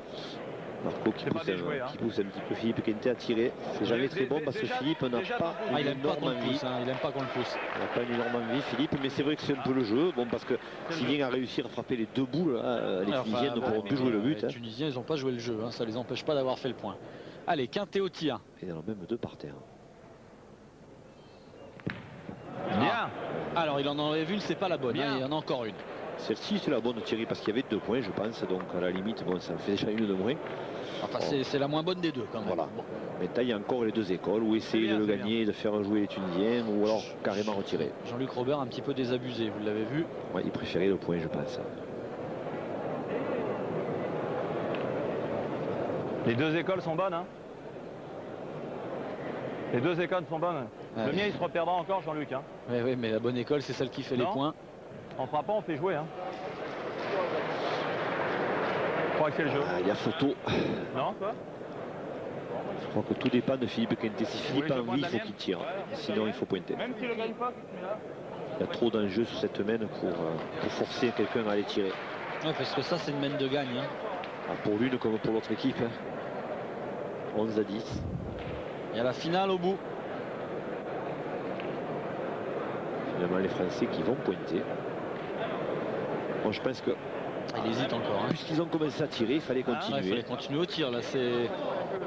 Marco qui pousse, qui pousse un petit peu Philippe Quintet à tirer. C'est jamais très bon parce que Philippe n'a pas une énorme envie. Il aime pas qu'on le pousse. Il n'a pas une énorme envie, Philippe, mais c'est vrai que c'est un peu le jeu. Bon, parce que s'il vient à réussir à frapper les 2 boules, les Tunisiens ne pourront plus jouer le but. Les Tunisiens, ils n'ont pas joué le jeu, ça les empêche pas d'avoir fait le point. Allez, Quintet au tir. Et il y en a même 2 par terre. Bien. Alors, il en aurait vu une, c'est pas la bonne. Bien. Il y en a encore une. Celle-ci, c'est la bonne, Thierry, parce qu'il y avait 2 points, je pense. Donc, à la limite, bon, ça fait déjà une de moins. Enfin, c'est la moins bonne des deux, quand même. Voilà. Bon. Maintenant, il y a encore les 2 écoles où essayer de le gagner, de faire jouer les Tunisiens, ou alors carrément retirer. Jean-Luc Robert, un petit peu désabusé, vous l'avez vu. Ouais, il préférait le point, je pense. Les 2 écoles sont bonnes, hein. Les 2 écoles sont bonnes. Le mien, il se reperdra encore, Jean-Luc. Hein. Oui, mais la bonne école, c'est celle qui fait les points. En frappant, on fait jouer. Hein. Je crois que c'est le jeu. Il y a photo. Non, quoi? Je crois que tout dépend de Philippe Quintet. Si Philippe a envie, il faut qu'il tire. Sinon, il faut pointer. Même s'il ne gagne pas, il y a trop d'enjeux sur cette main pour forcer quelqu'un à aller tirer. Ouais, parce que ça, c'est une main de gagne. Hein. Alors pour l'une comme pour l'autre équipe. 11 à 10. Il y a la finale au bout. Finalement, les Français qui vont pointer. Bon, je pense que... Il hésite encore. Hein. Puisqu'ils ont commencé à tirer, il fallait continuer. Il fallait continuer au tir. Là,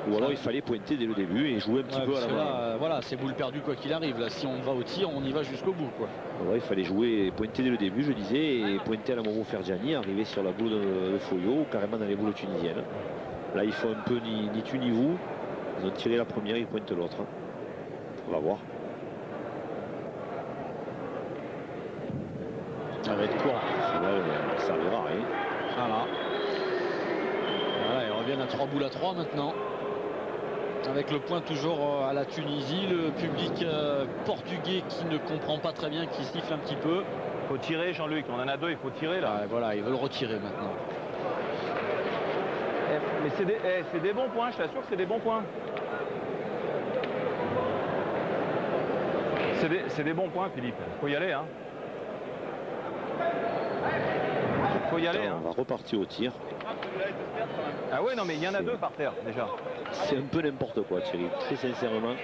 ou alors il fallait pointer dès le début et jouer un petit peu à la main. Voilà, c'est boule perdue quoi qu'il arrive. Là, si on va au tir, on y va jusqu'au bout. Quoi. Alors, il fallait jouer et pointer dès le début, je disais, et pointer à la Momo Fergiani, arriver sur la boule de Foyot ou carrément dans les boules tunisiennes. Là, il faut un peu ni tu ni vous. Ils ont tiré la première, ils pointent l'autre. On va voir. Ça va être court. Ça arrivera à rien. Voilà, ils reviennent à 3 boules à 3 maintenant. Avec le point toujours à la Tunisie. Le public portugais qui ne comprend pas très bien, qui siffle un petit peu. Il faut tirer, Jean-Luc. On en a 2, il faut tirer là. Voilà, ils veulent retirer maintenant. Mais c'est des bons points, je t'assure que c'est des bons points. C'est des bons points, Philippe. Faut y aller, hein. Faut y aller. On va repartir au tir. Ah ouais, non, mais il y en a 2 par terre déjà. C'est un peu n'importe quoi, Thierry. Très sincèrement.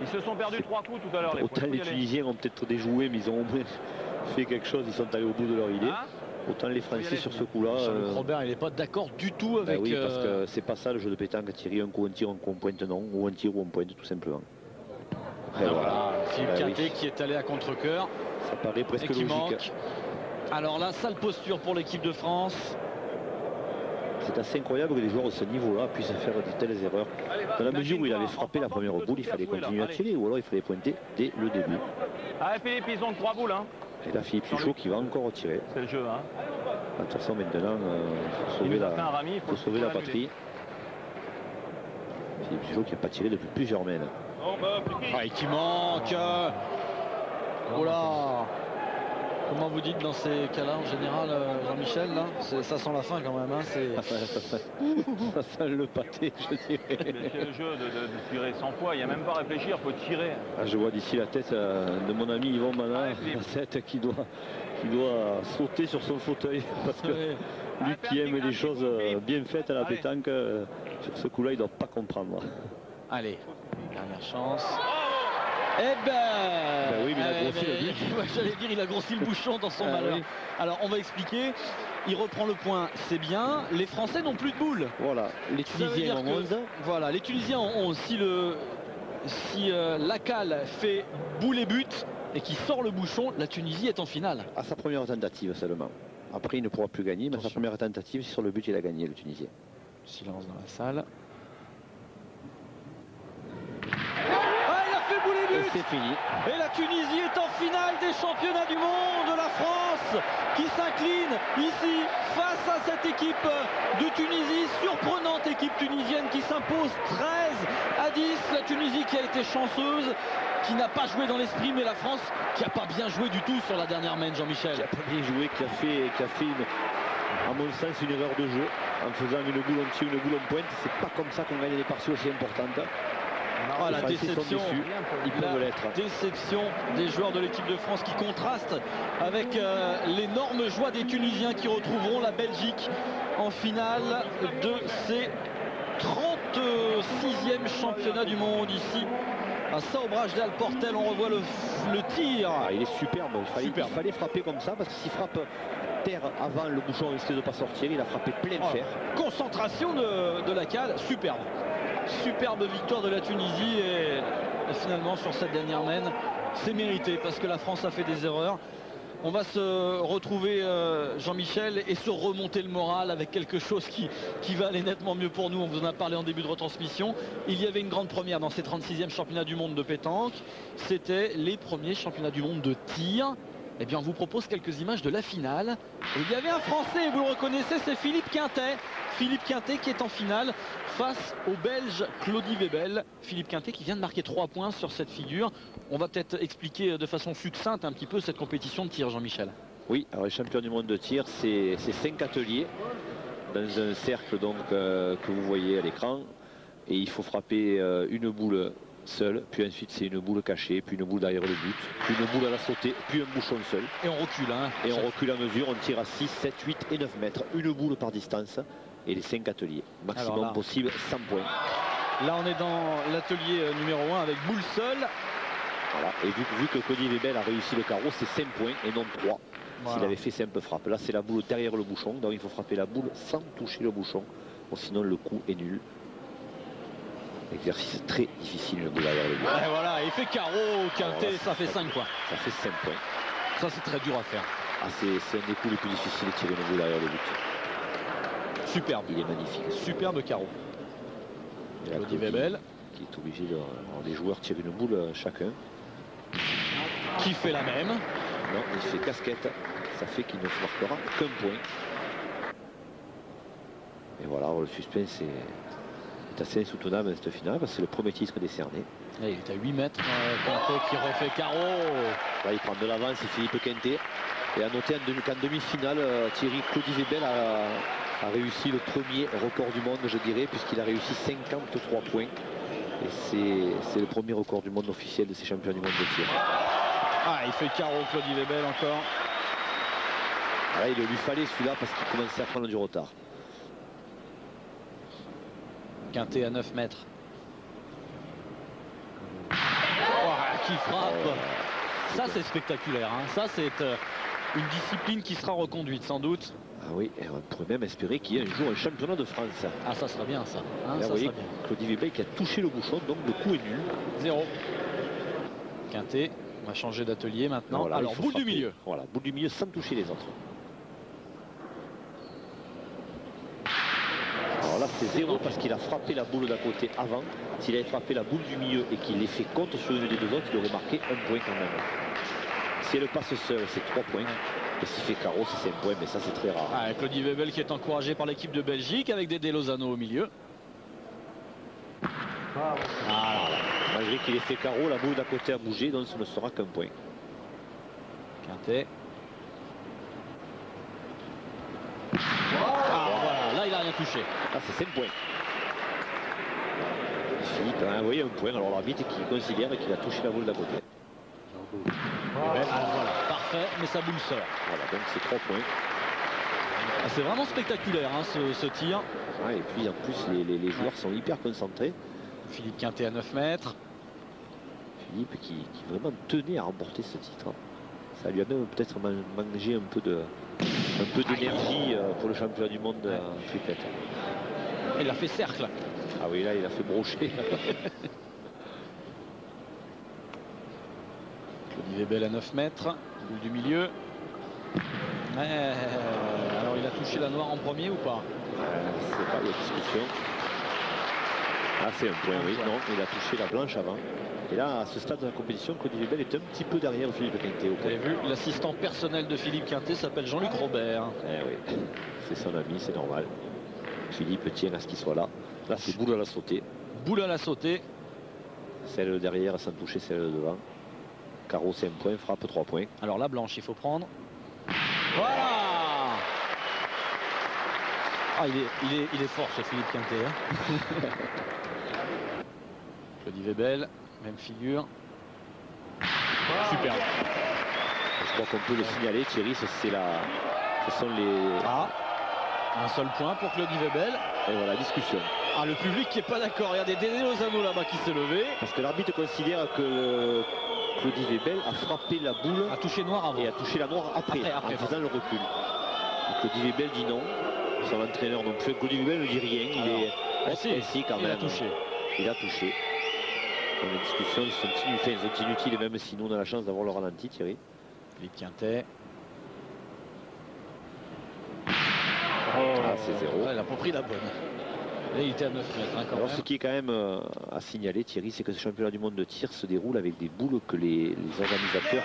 Ils se sont perdus 3 coups tout à l'heure. Autant les Tunisiens ont peut-être déjoué, mais ils ont au moins fait quelque chose. Ils sont allés au bout de leur idée. Autant les Français sur ce coup-là. Robert, il n'est pas d'accord du tout avec. Oui, parce que c'est pas ça le jeu de pétanque. Thierry, un coup on tire, un coup on pointe, non. Ou un tir ou on pointe, tout simplement. Voilà. Philippe Quintet qui est allé à contre-cœur. Ça paraît presque logique. Manque. Alors là, sale posture pour l'équipe de France. C'est assez incroyable que les joueurs de ce niveau-là puissent faire de telles erreurs. Dans la mesure où il avait frappé la première boule, il fallait continuer à tirer ou alors il fallait pointer dès le début. Allez Philippe, ils ont 3 boules. Hein. Et là, Philippe Fichot qui va encore retirer. C'est le jeu. Hein. De toute façon, maintenant, il faut sauver la patrie. Philippe Fichot qui n'a pas tiré depuis plusieurs semaines. Et qui manque. Oh là. Comment vous dites dans ces cas-là en général, Jean-Michel, là ça sent la fin quand même. Hein, ça sent le pâté, je dirais. C'est le jeu de tirer 100 fois, il n'y a même pas à réfléchir, il faut tirer. Je vois d'ici la tête de mon ami Yvon Manin, la tête qui doit sauter sur son fauteuil. Parce que lui qui aime les choses bien faites à la pétanque, sur ce coup-là, il ne doit pas comprendre. Allez, dernière chance. Eh ben oui, mais il a grossi le bouchon. J'allais dire, il a grossi le bouchon dans son malheur. Oui. Alors, on va expliquer. Il reprend le point, c'est bien. Les Français n'ont plus de boules. Voilà, les Tunisiens en 11. Voilà, les Tunisiens en 11. Si Lacal fait boule et but et qu'il sort le bouchon, la Tunisie est en finale. À sa première tentative seulement. Après, il ne pourra plus gagner, mais à sa première tentative, sur le but, il a gagné, le Tunisien. Silence dans la salle. C'est fini. Et la Tunisie est en finale des championnats du monde. La France qui s'incline ici face à cette équipe de Tunisie, surprenante équipe tunisienne qui s'impose 13-10. La Tunisie qui a été chanceuse, qui n'a pas joué dans l'esprit, mais la France qui n'a pas bien joué du tout sur la dernière main, Jean-Michel. Qui a pas bien joué, qui a fait à mon sens une erreur de jeu en faisant une boule en tir, une boule en pointe. C'est pas comme ça qu'on gagne des parties aussi importantes. Oh, la déception, ils peuvent l'être. Déception des joueurs de l'équipe de France qui contraste avec l'énorme joie des Tunisiens qui retrouveront la Belgique en finale de ces 36e championnats du monde ici à Saobrage d'Al Portel. On revoit le tir. Ah, il est superbe. Il fallait frapper comme ça, parce que s'il frappe terre avant, le bouchon risquait de ne pas sortir. Il a frappé plein fer. Concentration de la cale, superbe. Superbe victoire de la Tunisie et finalement sur cette dernière main, c'est mérité parce que la France a fait des erreurs. On va se retrouver Jean-Michel et se remonter le moral avec quelque chose qui va aller nettement mieux pour nous. On vous en a parlé en début de retransmission. Il y avait une grande première dans ces 36e championnats du monde de pétanque. C'était les premiers championnats du monde de tir. Eh bien, on vous propose quelques images de la finale. Et il y avait un Français, et vous le reconnaissez, c'est Philippe Quintet. Philippe Quintet qui est en finale face au Belge Claudie Webel. Philippe Quintet qui vient de marquer 3 points sur cette figure. On va peut-être expliquer de façon succincte un petit peu cette compétition de tir, Jean-Michel. Oui, alors les champions du monde de tir, c'est 5 ateliers dans un cercle donc, que vous voyez à l'écran. Et il faut frapper une boule seule, puis ensuite c'est une boule cachée, puis une boule derrière le but, puis une boule à la sautée, puis un bouchon seul. Et on recule. Hein, et on recule à mesure, on tire à 6, 7, 8 et 9 mètres. Une boule par distance et les 5 ateliers. Maximum là, possible, 100 points. Là on est dans l'atelier numéro 1 avec boule seule. Voilà. Et vu que Claudie Webel a réussi le carreau, c'est 5 points et non 3. Voilà. S'il avait fait simple frappe. Là c'est la boule derrière le bouchon, donc il faut frapper la boule sans toucher le bouchon. Bon, sinon le coup est nul. Exercice très difficile, le bout derrière le but. Et voilà, il fait carreau, Quintet, ça fait 5 points. Ça fait 5 points. Ça c'est très dur à faire. Ah, c'est un des coups les plus difficiles de tirer une boule derrière le but. Superbe. Il est magnifique. Superbe carreau. Claudie Webel. Qui est obligé de... Alors, les joueurs tirent une boule chacun. Qui fait la même. Non, il fait casquette. Ça fait qu'il ne marquera qu'un point. Et voilà, le suspense est assez insoutenable dans cette finale parce que c'est le premier titre décerné. Et il est à 8 mètres. Quintet qui refait carreau. Là, il prend de l'avance, c'est Philippe Quintet. Et à noter qu'en demi-finale, Thierry Claudie Webel a réussi le premier record du monde, je dirais, puisqu'il a réussi 53 points. Et c'est le premier record du monde officiel de ces champions du monde de tir. Ah, il fait carreau, Claudie Webel encore. Là, il lui fallait celui-là parce qu'il commençait à prendre du retard. Quintet à 9 mètres. Oh, qui frappe. Ça, c'est spectaculaire. Hein. Ça, c'est une discipline qui sera reconduite, sans doute. Ah oui, et on pourrait même espérer qu'il y ait un jour un championnat de France. Ah, ça serait bien, ça. Hein, là, ça vous voyez, bien. Claudie Webel qui a touché le bouchon, donc le coup est nul. 0. Quintet, on va changer d'atelier maintenant. Voilà, alors, boule du milieu. Voilà, boule du milieu sans toucher les autres. Alors là, c'est 0 parce qu'il a frappé la boule d'à côté avant. S'il avait frappé la boule du milieu et qu'il l'ait fait contre sur une des deux autres, il aurait marqué un point quand même. Si elle passe seule, c'est 3 points. Et s'il fait carreau, c'est 5 points, mais ça, c'est très rare. Ah, Claudie Webel qui est encouragé par l'équipe de Belgique avec Dédé Lozano au milieu. Voilà. Malgré qu'il ait fait carreau, la boule d'à côté a bougé, donc ce ne sera qu'un point. Quintet. Ah, voilà, là il a rien touché. Ah, c'est 5 points. Philippe a envoyé un point, alors l'arbitre qui considère qu'il a touché la boule d'à côté. Voilà, parfait, mais ça boule sort. Voilà, donc c'est 3 points. Ah, c'est vraiment spectaculaire hein, ce tir. Ah, et puis en plus les joueurs sont hyper concentrés. Philippe Quintet à 9 mètres. Philippe qui vraiment tenait à remporter ce titre. Ça lui a même peut-être mangé un peu d'énergie pour le championnat du monde triplet. Il a fait cercle. Ah oui, là il a fait brocher. Claudie Webel à 9 mètres, boule du milieu. Alors il a touché la noire en premier ou pas? Je sais pas, il y a discussion. Ah, c'est un point, oui. Non, il a touché la blanche avant. Et là, à ce stade de la compétition, Claudie Webel est un petit peu derrière Philippe Quintet. Vous avez vu, l'assistant personnel de Philippe Quintet s'appelle Jean-Luc Robert. Eh oui, c'est son ami, c'est normal. Philippe tient à ce qu'il soit là. Là, c'est boule à la sautée. Boule à la sautée. Celle derrière sans toucher celle de devant. Carreau, c'est 1 point, frappe 3 points. Alors la blanche, il faut prendre. Voilà. Ah, il est fort ce Philippe Quintet. Hein. Claudie Webel, même figure. Super. Je crois qu'on peut le signaler, Thierry, ce sont les... Ah, un seul point pour Claudie Webel. Et voilà, discussion. Ah, le public qui est pas d'accord. Regardez Dédé Lozano là-bas qui s'est levé. Parce que l'arbitre considère que Claudie Webel a frappé la boule. A touché noir avant. Et a touché la noire après en faisant le recul. Et Claudie Webel dit non. Son entraîneur non plus. Claudie Webel ne dit rien. Il est si, quand même. Il a touché. Il a touché. Donc, les discussions sont inutiles, même si nous on a la chance d'avoir le ralenti, Thierry. Philippe Quintet. Ah, c'est 0. Ouais, il n'a pas pris la bonne. Et il était à 9 mètres hein, quand Alors même. ce qui est quand même à signaler, Thierry, c'est que ce championnat du monde de tir se déroule avec des boules que les organisateurs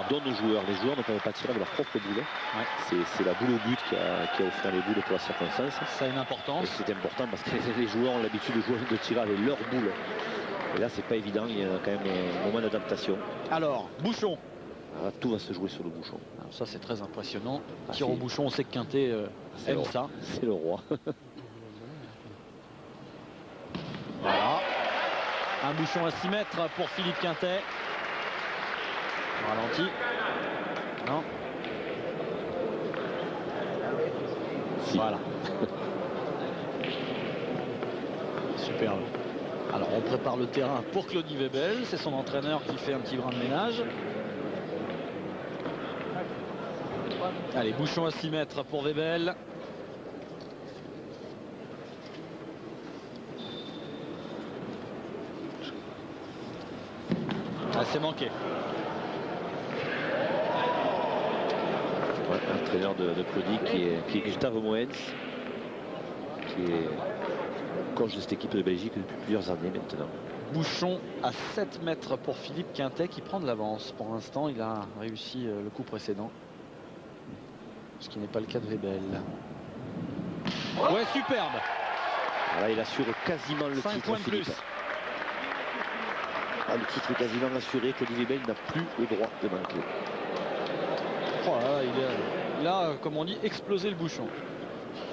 donnent aux joueurs. Les joueurs ne peuvent pas tirer avec leur propre boule. Ouais. C'est la boule au but qui a offert les boules pour la circonstance. Ça a une importance. Et c'est important parce que les joueurs ont l'habitude de tirer avec leur boule. Et là, c'est pas évident, il y a quand même un moment d'adaptation. Alors, bouchon. Alors, tout va se jouer sur le bouchon. Alors ça, c'est très impressionnant. Tir au bouchon, on sait que Quintet aime ça. C'est le roi. Voilà. Un bouchon à 6 mètres pour Philippe Quintet. Ralenti. Non. Si. Voilà. Superbe. Alors on prépare le terrain pour Claudie Webel. C'est son entraîneur qui fait un petit brin de ménage. Allez, bouchon à 6 mètres pour Webel. Ah, c'est manqué. Ouais, l'entraîneur de Claudie qui est Gustave Moens, qui est coach de cette équipe de Belgique depuis plusieurs années maintenant. Bouchon à 7 mètres pour Philippe Quintet qui prend de l'avance. Pour l'instant, il a réussi le coup précédent. Ce qui n'est pas le cas de Webel. Ouais, superbe. Là, il assure quasiment le 5 titre, points de Philippe. plus. Ah, le titre est quasiment assuré. Claudie Webel n'a plus le droit de manquer. Oh là, il a, comme on dit, explosé le bouchon.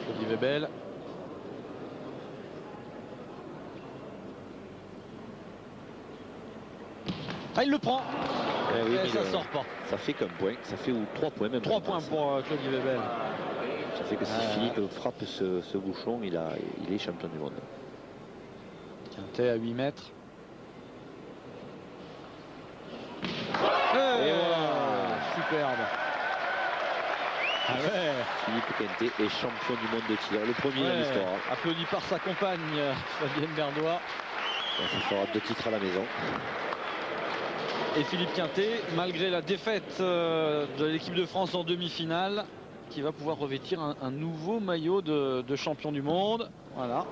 Claudie Webel. Ah, il le prend. Oui, et ça sort pas. Ça fait qu'un point. Ça fait 3 points même. 3 points pour Claudie Webel. Ça fait que si Philippe frappe ce bouchon, il est champion du monde. Quintet à 8 mètres. Et voilà. Superbe. Ah ouais. Philippe Quintet est champion du monde de tir. Le premier dans l'histoire. Applaudi par sa compagne Fabienne Berdois. Ça fera 2 titres à la maison. Et Philippe Quintet, malgré la défaite de l'équipe de France en demi-finale, qui va pouvoir revêtir un nouveau maillot de champion du monde. Voilà.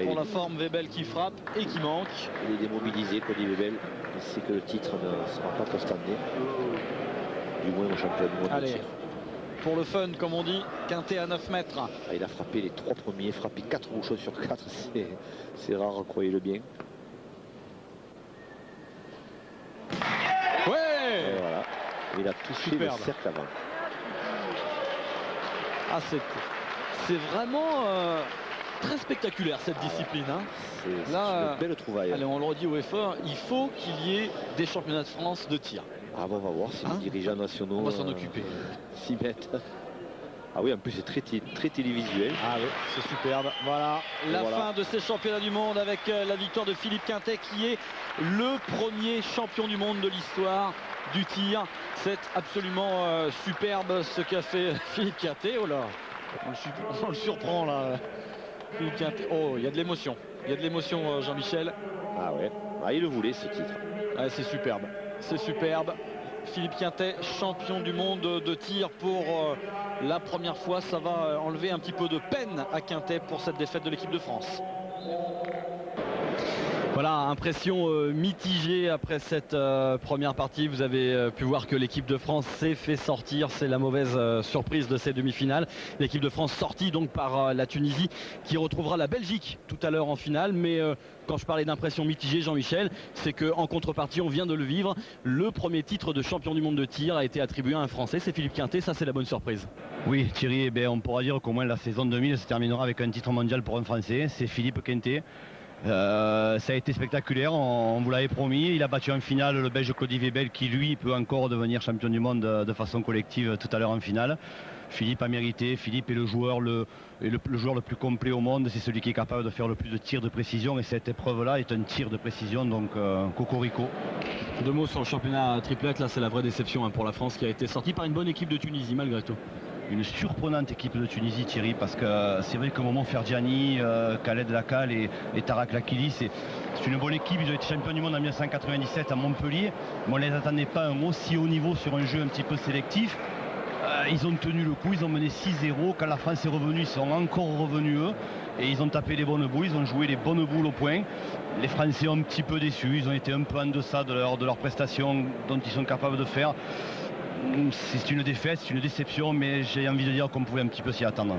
Pour la forme, Webel qui frappe et qui manque. Il est démobilisé, Claudie Webel. Il sait que le titre ne sera pas pour cette année. Du moins au champion du monde. Allez, pour le fun, comme on dit, Quintet à 9 mètres. Ah, il a frappé les 3 premiers, frappé 4 bouchons sur 4. C'est rare, croyez-le bien. Ouais. Et voilà. Il a touché le cercle avant. Ah, c'est vraiment très spectaculaire cette discipline. Hein. C'est une belle trouvaille. Allez, on le redit au effort, il faut qu'il y ait des championnats de France de tir. Ah bon, on va voir si les dirigeants nationaux on va s'en occuper. S'y mettent. Ah oui, en plus c'est très télévisuel. Ah oui, c'est superbe. Voilà, fin de ces championnats du monde avec la victoire de Philippe Quintet qui est le premier champion du monde de l'histoire du tir. C'est absolument superbe ce qu'a fait Philippe Quintet. Oh là, on le surprend là. Philippe Quintet. Oh, il y a de l'émotion. Il y a de l'émotion, Jean-Michel. Ah ouais, il le voulait ce titre. Ah, c'est superbe. C'est superbe. Philippe Quintet, champion du monde de tir pour la première fois. Ça va enlever un petit peu de peine à Quintet pour cette défaite de l'équipe de France. Voilà, impression mitigée après cette première partie. Vous avez pu voir que l'équipe de France s'est fait sortir. C'est la mauvaise surprise de ces demi-finales. L'équipe de France sortie donc par la Tunisie qui retrouvera la Belgique tout à l'heure en finale. Mais quand je parlais d'impression mitigée, Jean-Michel, c'est qu'en contrepartie, on vient de le vivre. Le premier titre de champion du monde de tir a été attribué à un Français, c'est Philippe Quintet. Ça, c'est la bonne surprise. Oui, Thierry, eh bien, on pourra dire qu'au moins la saison 2000 se terminera avec un titre mondial pour un Français. C'est Philippe Quintet. Ça a été spectaculaire, on vous l'avait promis. Il a battu en finale le Belge Claudie Webel qui lui peut encore devenir champion du monde de façon collective tout à l'heure en finale. Philippe a mérité, Philippe est le joueur le plus complet au monde, c'est celui qui est capable de faire le plus de tirs de précision et cette épreuve là est un tir de précision, donc cocorico. Deux mots sur le championnat triplette, là c'est la vraie déception pour la France qui a été sortie par une bonne équipe de Tunisie malgré tout. Une surprenante équipe de Tunisie, Thierry, parce que c'est vrai que Momo Ferdiani, Khaled Lacal et Tarak Lakili, c'est une bonne équipe. Ils ont été champions du monde en 1997 à Montpellier, mais on ne les attendait pas à un aussi haut niveau sur un jeu un petit peu sélectif. Ils ont tenu le coup, ils ont mené 6-0. Quand la France est revenue, ils sont encore revenus eux. Et ils ont tapé les bonnes boules, ils ont joué les bonnes boules au point. Les Français ont un petit peu déçus, ils ont été un peu en deçà de leur prestation dont ils sont capables de faire. C'est une défaite, c'est une déception, mais j'ai envie de dire qu'on pouvait un petit peu s'y attendre.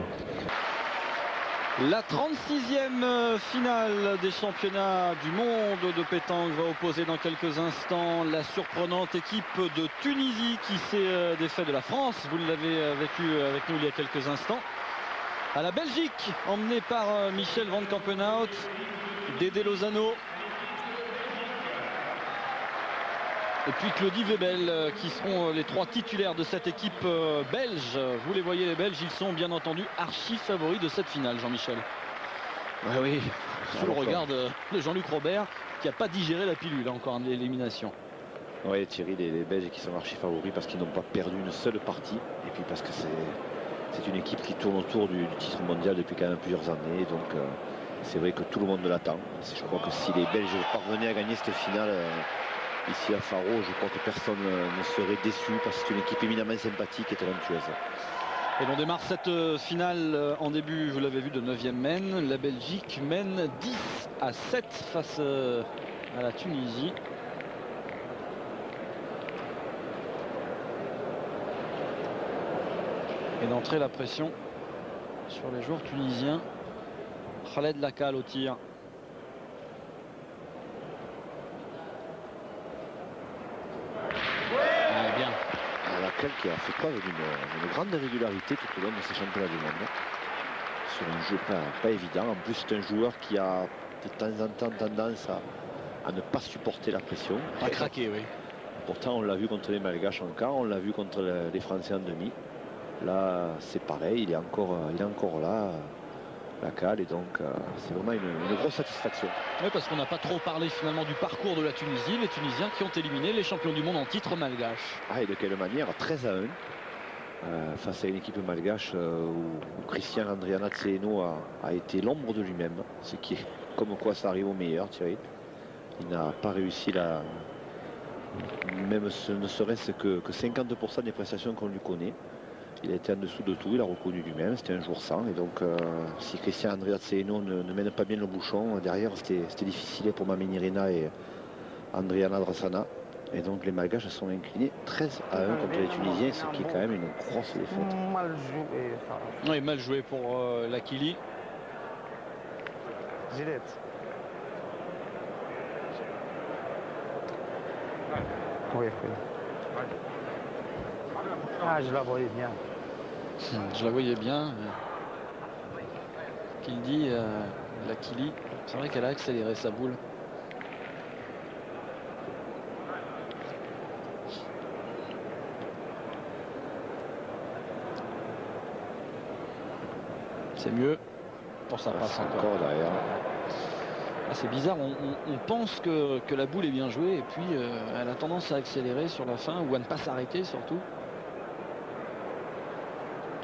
La 36e finale des championnats du monde de pétanque va opposer dans quelques instants la surprenante équipe de Tunisie qui s'est défait de la France. Vous l'avez vécu avec nous il y a quelques instants. À la Belgique, emmenée par Michel Van Campenhout, Dédé Lozano. Et puis Claudie Webel qui seront les trois titulaires de cette équipe belge. Vous les voyez les Belges, ils sont bien entendu archi favoris de cette finale, Jean-Michel. Ouais, oui, sous le regard de Jean-Luc Robert qui n'a pas digéré la pilule encore en élimination. Oui Thierry, les Belges qui sont archi favoris parce qu'ils n'ont pas perdu une seule partie. Et puis parce que c'est une équipe qui tourne autour du titre mondial depuis quand même plusieurs années. Donc c'est vrai que tout le monde l'attend. Je crois que si les Belges parvenaient à gagner cette finale... ici à Faro, je crois que personne ne serait déçu parce que c'est une équipe éminemment sympathique et talentueuse. Et l'on démarre cette finale en début, vous l'avez vu, de 9e mène. La Belgique mène 10-7 face à la Tunisie. Et d'entrée la pression sur les joueurs tunisiens. Khaled Lacal au tir. Lacal qui a fait preuve d'une grande régularité tout au long de ces championnats du monde. Sur un jeu pas évident. En plus, c'est un joueur qui a de temps en temps tendance à ne pas supporter la pression. À craquer, oui. Pourtant, on l'a vu contre les Malgaches en quart, on l'a vu contre les Français en demi. Là, c'est pareil, il est encore là. Lacal, et donc c'est vraiment une grosse satisfaction. Oui, parce qu'on n'a pas trop parlé finalement du parcours de la Tunisie, les Tunisiens qui ont éliminé les champions du monde en titre malgache. Ah, et de quelle manière, 13-1 face à une équipe malgache où Christian Andriana Tseeno a été l'ombre de lui-même, ce qui est comme quoi ça arrive au meilleur, Thierry. Il n'a pas réussi même ne serait-ce que 50% des prestations qu'on lui connaît. Il a été en dessous de tout, il a reconnu lui-même, c'était un jour sans. Et donc, si Christian Andrea Tseeno ne mène pas bien le bouchon, derrière, c'était difficile pour Maminirina et Andriana Drassana. Et donc, les Malgaches sont inclinés 13-1 contre les Tunisiens, ce qui est quand même une grosse défaite. Mal joué. Oui, mal joué pour Lakili. Gillette. Oui. Ah, je la voyais bien. Je la voyais bien. Qu'il dit Lakili, c'est vrai qu'elle a accéléré sa boule. C'est mieux. Pour ça passe encore derrière. Ah, c'est bizarre, on pense que la boule est bien jouée et puis elle a tendance à accélérer sur la fin ou à ne pas s'arrêter surtout.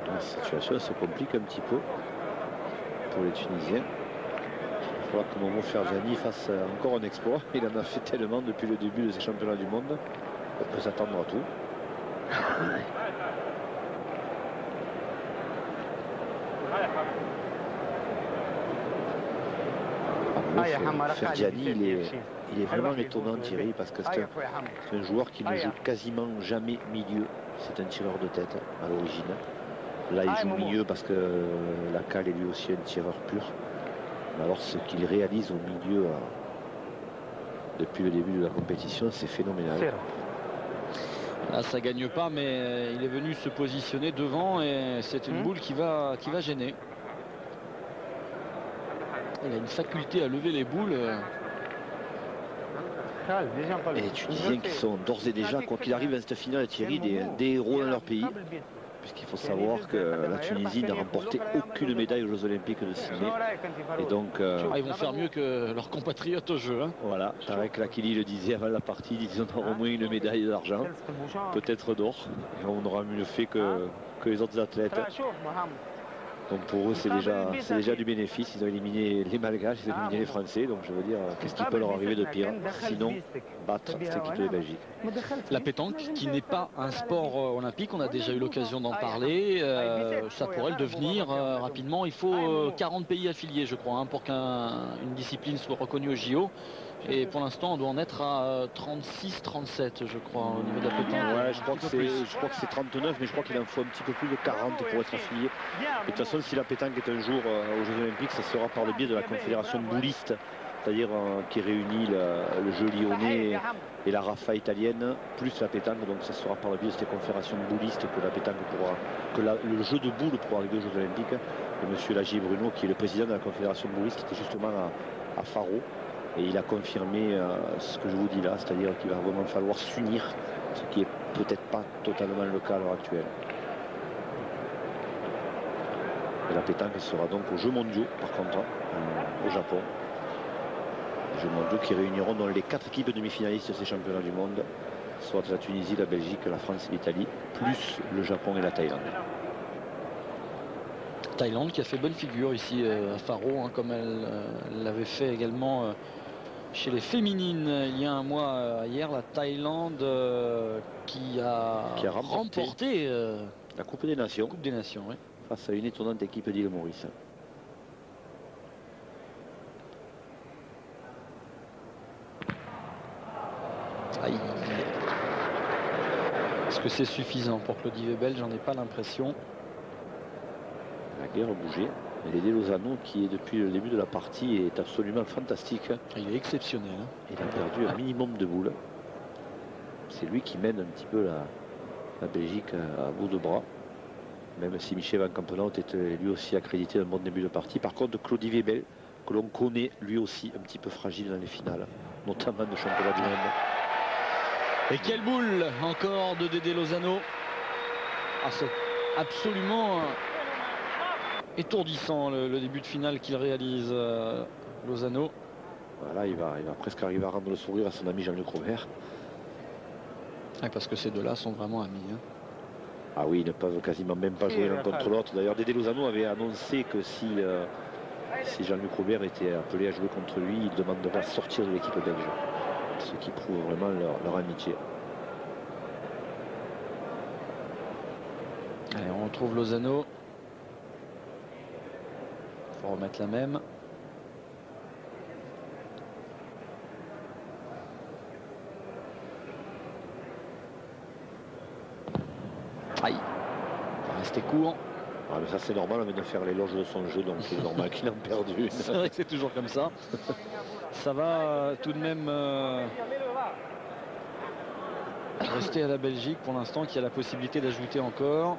La situation se complique un petit peu pour les Tunisiens. Il faudra que Momo Ferdiani fasse encore un exploit. Il en a fait tellement depuis le début de ces championnats du monde. On peut s'attendre à tout. Ferdiani, il est vraiment étonnant, Thierry, parce que c'est un joueur qui ne joue quasiment jamais milieu. C'est un tireur de tête à l'origine. Là, il joue milieu parce que la Cale est lui aussi un tireur pur. Mais alors, ce qu'il réalise au milieu depuis le début de la compétition, c'est phénoménal. Là, ça gagne pas, mais il est venu se positionner devant et c'est une boule qui va gêner. Il a une faculté à lever les boules. Et les Tunisiens qui sont d'ores et déjà, quoi qu'il arrive à cette finale, Thierry, des héros dans leur pays. Puisqu'il faut savoir que la Tunisie n'a remporté aucune médaille aux Jeux Olympiques de Sydney. Et donc, ils vont faire mieux que leurs compatriotes au jeu. Hein. Voilà, Tarek Lakili le disait avant la partie, ils auront au moins une médaille d'argent, peut-être d'or. On aura mieux fait que les autres athlètes. Donc pour eux, c'est déjà du bénéfice. Ils ont éliminé les Malgaches, ils ont éliminé les Français. Donc je veux dire, qu'est-ce qui peut leur arriver de pire, sinon battre cette équipe de Belgique. La pétanque, qui n'est pas un sport olympique, on a déjà eu l'occasion d'en parler. Ça pourrait le devenir rapidement. Il faut 40 pays affiliés, je crois, hein, pour qu'une discipline soit reconnue au JO. Et pour l'instant, on doit en être à 36-37, je crois, au niveau de la pétanque. Ouais, je crois que c'est 39, mais je crois qu'il en faut un petit peu plus de 40 pour être affilié. Et de toute façon, si la pétanque est un jour aux Jeux Olympiques, ça sera par le biais de la confédération bouliste, c'est-à-dire qui réunit le jeu lyonnais et la Rafa italienne, plus la pétanque. Donc ça sera par le biais de cette confédération bouliste que la pétanque le jeu de boules pourra arriver aux Jeux Olympiques. Et monsieur Lagier Bruno, qui est le président de la confédération bouliste, qui était justement à Faro. Et il a confirmé ce que je vous dis là, c'est-à-dire qu'il va vraiment falloir s'unir, ce qui est peut-être pas totalement le cas à l'heure actuelle. Et la pétanque sera donc aux Jeux mondiaux, par contre, au Japon. Les Jeux mondiaux qui réuniront dans les 4 équipes demi-finalistes de ces championnats du monde, soit la Tunisie, la Belgique, la France et l'Italie, plus le Japon et la Thaïlande. Thaïlande qui a fait bonne figure ici à Faro, hein, comme elle l'avait fait également chez les féminines il y a un mois hier. La Thaïlande qui a remporté la Coupe des Nations, oui. Face à une étonnante équipe d'Île Maurice. Est-ce que c'est suffisant pour Claudie Webel? J'en ai pas l'impression. La guerre a bougé. Et Dédé Lozano, qui est depuis le début de la partie, est absolument fantastique. Il est exceptionnel. Hein. Il a perdu un minimum de boules. C'est lui qui mène un petit peu la Belgique à bout de bras. Même si Michel Van Campenhout était lui aussi accrédité d'un bon début de partie. Par contre, Claudie Webel, que l'on connaît lui aussi un petit peu fragile dans les finales, notamment de championnat du monde. Et quelle boule encore de Dédé Lozano. Ah, c'est absolument étourdissant le début de finale qu'il réalise Lozano. Voilà, il va presque arriver à rendre le sourire à son ami Jean-Luc Robert. Ah, parce que ces deux-là sont vraiment amis. Hein. Ah oui, ils ne peuvent quasiment même pas jouer l'un contre l'autre. D'ailleurs, Dédé Lozano avait annoncé que si Jean-Luc Robert était appelé à jouer contre lui, il demanderait à sortir de l'équipe belge. Ce qui prouve vraiment leur amitié. Allez, on retrouve Lozano. Il faut remettre la même. Aïe. Il va rester court. Ah, mais ça c'est normal, on vient de faire l'éloge de son jeu, donc c'est normal qu'il en perde une. C'est vrai que c'est toujours comme ça. Ça va tout de même rester à la Belgique pour l'instant, qui a la possibilité d'ajouter encore.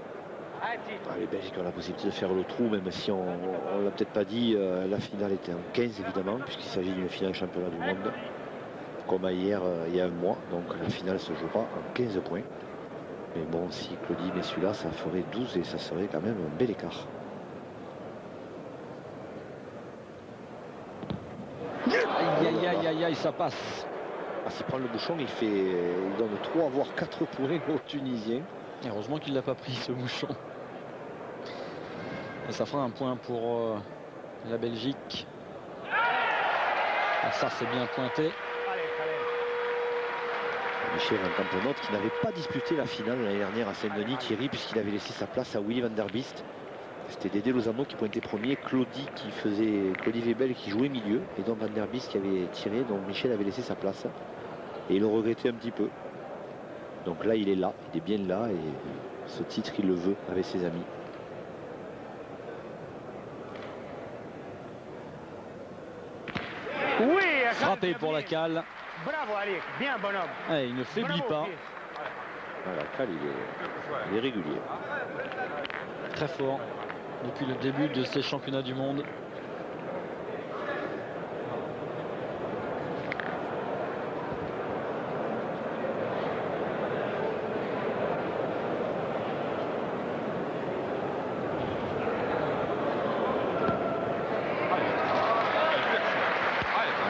Les Belgiques ont la possibilité de faire le trou, même si on ne l'a peut-être pas dit, la finale était en 15 évidemment, puisqu'il s'agit d'une finale championnat du monde, comme hier, il y a un mois. Donc la finale se jouera en 15 points. Mais bon, si Claudie met celui-là, ça ferait 12 et ça serait quand même un bel écart. Aïe, ça passe. Ah, s'il prend le bouchon, il donne 3 voire 4 points aux Tunisiens. Et heureusement qu'il ne l'a pas pris, ce bouchon. Et ça fera un point pour la Belgique. Ah, ça, c'est bien pointé. Michel Van Campenhout, qui n'avait pas disputé la finale l'année dernière à Saint-Denis, Thierry, puisqu'il avait laissé sa place à Willy van der Biest. C'était Dédé Lozano qui pointait premier, Claudie Webel qui jouait milieu, et donc Van der Bies qui avait tiré, donc Michel avait laissé sa place. Et il le regrettait un petit peu. Donc là, il est bien là, et ce titre, il le veut avec ses amis. Oui, Frappé pour la cale. Bravo, Alec. Bien, bonhomme. Ouais, il ne faiblit Bravo, pas. fils. Voilà, Cal, il est régulier. Très fort depuis le début de ces championnats du monde.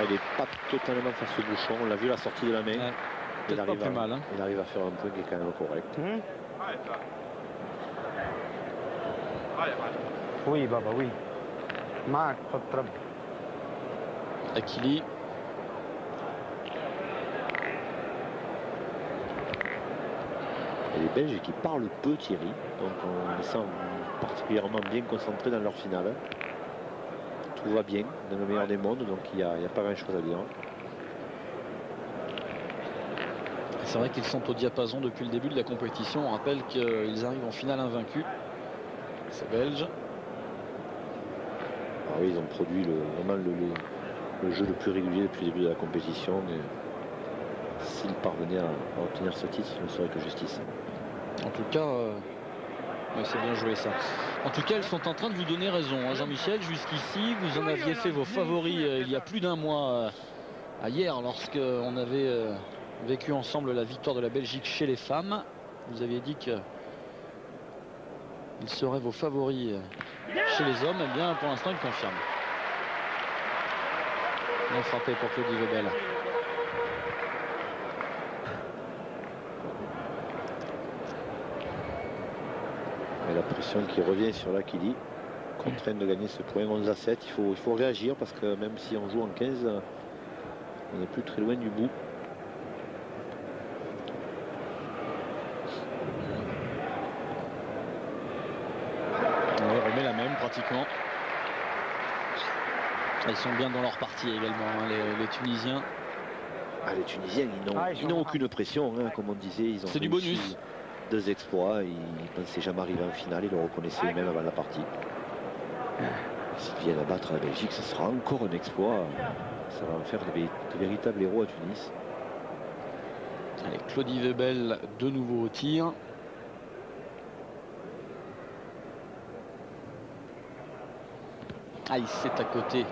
Il n'est pas totalement face au bouchon. On l'a vu à la sortie de la main. Ouais, Il peut-être pas arrive, plus mal. il arrive à faire un point qui est quand même correct. Oui, Baba, oui. Marc, pas de trouble. Akili. Et les Belges qui parlent peu, Thierry. Donc on les sent particulièrement bien concentrés dans leur finale. Tout va bien, dans le meilleur des mondes, donc il n'y a pas grand-chose à dire. C'est vrai qu'ils sont au diapason depuis le début de la compétition. On rappelle qu'ils arrivent en finale invaincus. C'est belge. Ah oui, ils ont produit vraiment le jeu le plus régulier depuis le début de la compétition. S'ils parvenaient à obtenir ce titre, ce ne serait que justice. En tout cas, ouais, c'est bien joué ça. En tout cas, ils sont en train de vous donner raison, hein, Jean-Michel. Jusqu'ici, vous en aviez fait vos favoris il y a plus d'un mois, hier, lorsqu'on avait vécu ensemble la victoire de la Belgique chez les femmes. Vous aviez dit qu'ils seraient vos favoris chez les hommes. Eh bien, pour l'instant, ils confirment. Bien frappé pour Claudie Webel. Et la pression qui revient sur l'Akili, contraint de gagner ce point 11-7. Il faut réagir parce que même si on joue en 15, on n'est plus très loin du bout. On remet la même pratiquement. Ils sont bien dans leur partie également, hein, les Tunisiens. Ah, les Tunisiens, ils n'ont aucune pression, hein, comme on disait. C'est du bonus. 2 exploits, ils ne pensaient jamais arriver en finale, ils le reconnaissaient même avant la partie. S'ils viennent à battre la Belgique, ce sera encore un exploit. Ça va en faire de véritables héros à Tunis. Allez, Claudie Webel de nouveau au tir. Ah, c'est à côté.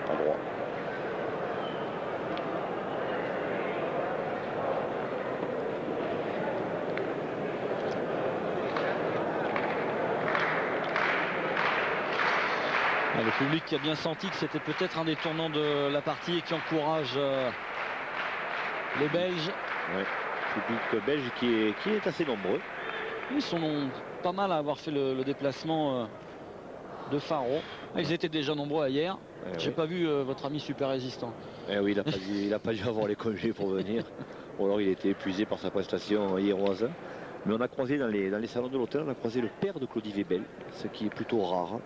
Pas droit. Le public qui a bien senti que c'était peut-être un des tournants de la partie et qui encourage les Belges. Ouais. Public belge qui est assez nombreux. Ils sont pas mal à avoir fait le déplacement de Faro. Ils étaient déjà nombreux hier. J'ai pas vu votre ami super résistant. Oui, il n'a pas dû avoir les congés pour venir. Ou alors il était épuisé par sa prestation hieroise. Mais on a croisé dans les salons de l'hôtel, on a croisé le père de Claudie Webel, ce qui est plutôt rare.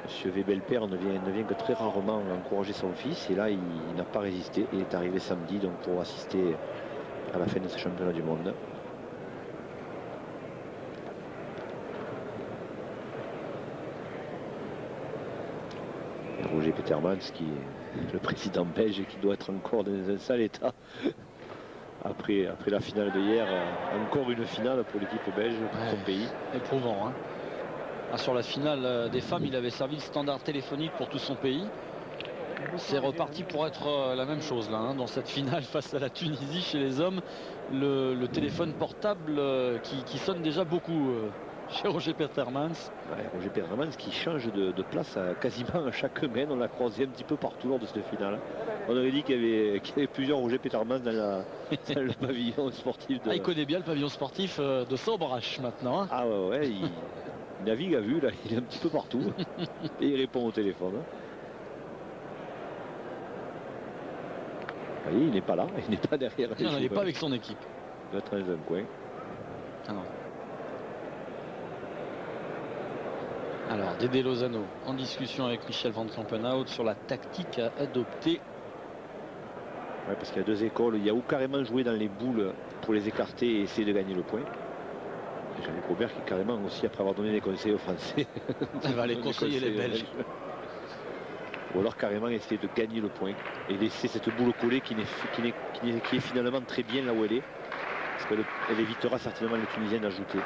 Monsieur Webel père ne vient que très rarement encourager son fils. Et là, il n'a pas résisté. Il est arrivé samedi donc pour assister à la fin de ce championnat du monde. Roger Petermans, qui est le président belge, qui doit être encore dans un sale état. Après la finale de hier, encore une finale pour l'équipe belge, pour son pays. Éprouvant, hein. Sur la finale des femmes, il avait servi le standard téléphonique pour tout son pays. C'est reparti pour être la même chose là, hein, dans cette finale face à la Tunisie chez les hommes. Le téléphone portable qui sonne déjà beaucoup chez Roger Petermans. Ouais, Roger Petermans qui change de place quasiment à chaque semaine. On l'a croisé un petit peu partout lors de cette finale. On avait dit qu'il y avait plusieurs Roger Petermans dans le pavillon sportif. Il connaît bien le pavillon sportif de Sobrache maintenant. Hein. Ah ouais, il navigue à vue, là, il est un petit peu partout. Et il répond au téléphone. Vous voyez, il n'est pas là, il n'est pas derrière. Non, il n'est pas avec son équipe. Il doit être dans un coin. Ah non. Alors Dédé Lozano en discussion avec Michel Van Campenhout sur la tactique à adopter. Ouais, parce qu'il y a deux écoles. Il y a ou carrément jouer dans les boules pour les écarter et essayer de gagner le point. Et Jean-Luc Robert qui carrément aussi, après avoir donné des conseils aux Français, Il va aller conseiller les Belges. Ou alors carrément essayer de gagner le point et laisser cette boule collée qui est finalement très bien là où elle est. Parce qu'elle évitera certainement les Tunisiens d'ajouter.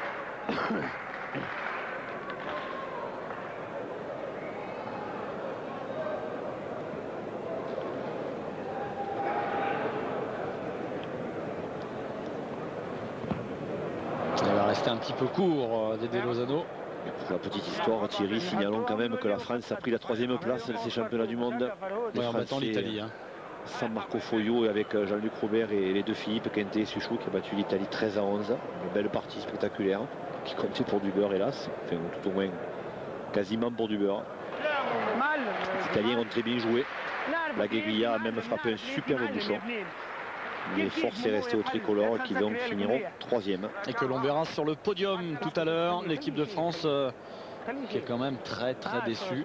Il va rester un petit peu court, Dédé Lozano. Pour la petite histoire, Thierry, signalons quand même que la France a pris la 3e place de ces championnats du monde. Ouais, en battant l'Italie. Hein. Sans Marco Foglio et avec Jean-Luc Robert et les deux Philippe, Quintet et Suchou qui a battu l'Italie 13-11. Une belle partie spectaculaire qui comptait pour du beurre, hélas. Enfin, tout au moins quasiment pour du beurre. Les Italiens ont très bien joué. La Gueguilla a même frappé un superbe bouchon. Mais force est restée au tricolore qui donc finiront 3e. Et que l'on verra sur le podium tout à l'heure. L'équipe de France qui est quand même très déçue.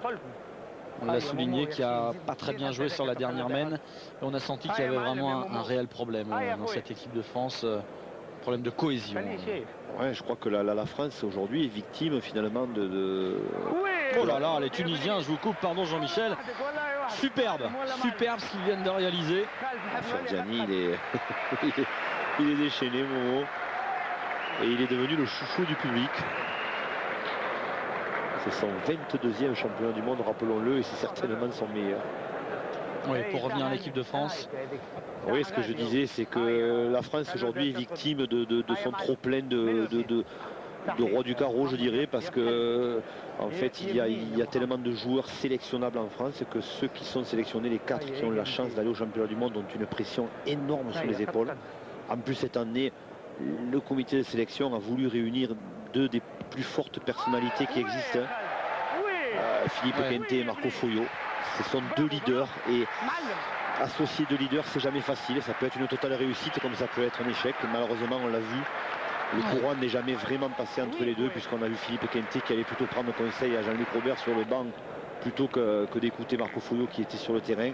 On l'a souligné, qui a pas très bien joué sur la dernière mène. Et on a senti qu'il y avait vraiment un réel problème dans cette équipe de France. Problème de cohésion. Ouais, je crois que la France aujourd'hui est victime finalement de... Oh là là, les Tunisiens, je vous coupe, pardon Jean-Michel. Superbe ce qu'ils viennent de réaliser. Gianni, il est déchaîné, Momo. Et il est devenu le chouchou du public. C'est son 22e championnat du monde, rappelons-le, et c'est certainement son meilleur. Oui, pour revenir à l'équipe de France. Oui, ce que je disais, c'est que la France aujourd'hui est victime de son trop-plein de roi du carreau, je dirais, parce que en fait il y a tellement de joueurs sélectionnables en France que ceux qui sont sélectionnés, les 4 qui ont la chance d'aller au championnat du monde, ont une pression énorme sur les épaules. En plus, cette année, le comité de sélection a voulu réunir deux des plus fortes personnalités qui existent, Philippe Quintet et Marco Foglio. Ce sont deux leaders, et associer deux leaders, c'est jamais facile. Ça peut être une totale réussite comme ça peut être un échec. Malheureusement, on l'a vu, le courant n'est jamais vraiment passé entre les deux, puisqu'on a vu Philippe Quintet qui allait plutôt prendre conseil à Jean-Luc Robert sur le banc plutôt que d'écouter Marco Foglio qui était sur le terrain.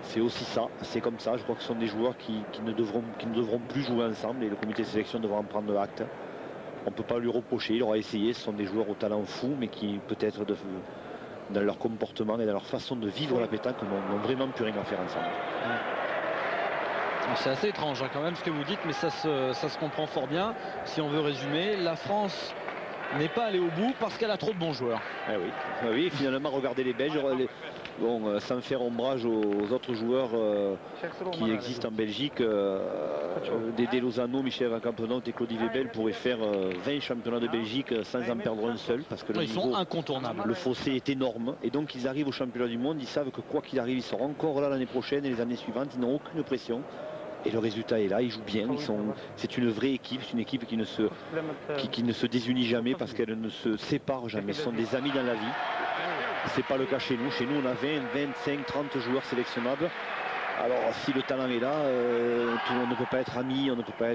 C'est aussi ça, c'est comme ça. Je crois que ce sont des joueurs qui ne devront plus jouer ensemble, et le comité de sélection devra en prendre acte. On ne peut pas lui reprocher, il aura essayé. Ce sont des joueurs au talent fou, mais qui peut-être dans leur comportement et dans leur façon de vivre la pétanque n'ont vraiment plus rien à faire ensemble. C'est assez étrange quand même ce que vous dites, mais ça se comprend fort bien. Si on veut résumer, la France n'est pas allée au bout parce qu'elle a trop de bons joueurs. Oui, finalement, regardez les Belges, sans faire ombrage aux autres joueurs qui existent en Belgique. Dédé Lozano, Michel Van Campenhout et Claude Webel pourraient faire 20 championnats de Belgique sans en perdre un seul, parce que ils sont incontournables. Le fossé est énorme, et donc ils arrivent au championnat du monde, ils savent que quoi qu'il arrive, ils seront encore là l'année prochaine et les années suivantes, ils n'ont aucune pression. Et le résultat est là, ils jouent bien, c'est une vraie équipe, c'est une équipe qui ne se désunit jamais parce qu'elle ne se sépare jamais. Ce sont des amis dans la vie. C'est pas le cas chez nous. Chez nous, on a 20, 25, 30 joueurs sélectionnables. Alors, si le talent est là, tout le monde ne peut pas être ami, on ne peut pas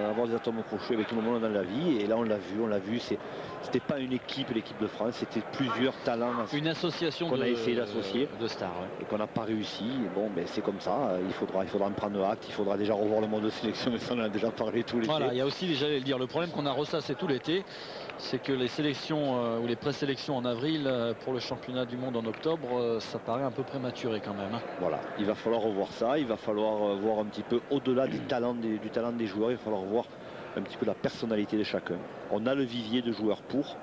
avoir des atomes crochus avec tout le monde dans la vie. Et là, on l'a vu. C'était pas une équipe, l'équipe de France, c'était plusieurs talents. Une association qu'on a essayé d'associer de stars. Ouais. Et qu'on n'a pas réussi. Et bon, ben, c'est comme ça. Il faudra en prendre acte. Il faudra déjà revoir le mode de sélection, mais ça, on en a déjà parlé tout l'été. Voilà, il y a aussi, déjà, j'allais le dire, le problème qu'on a ressassé tout l'été, c'est que les sélections ou les présélections en avril pour le championnat du monde en octobre, ça paraît un peu prématuré quand même. Voilà, il va falloir revoir ça, il va falloir voir un petit peu au-delà du talent des joueurs, il va falloir voir un petit peu la personnalité de chacun. On a le vivier de joueurs pour,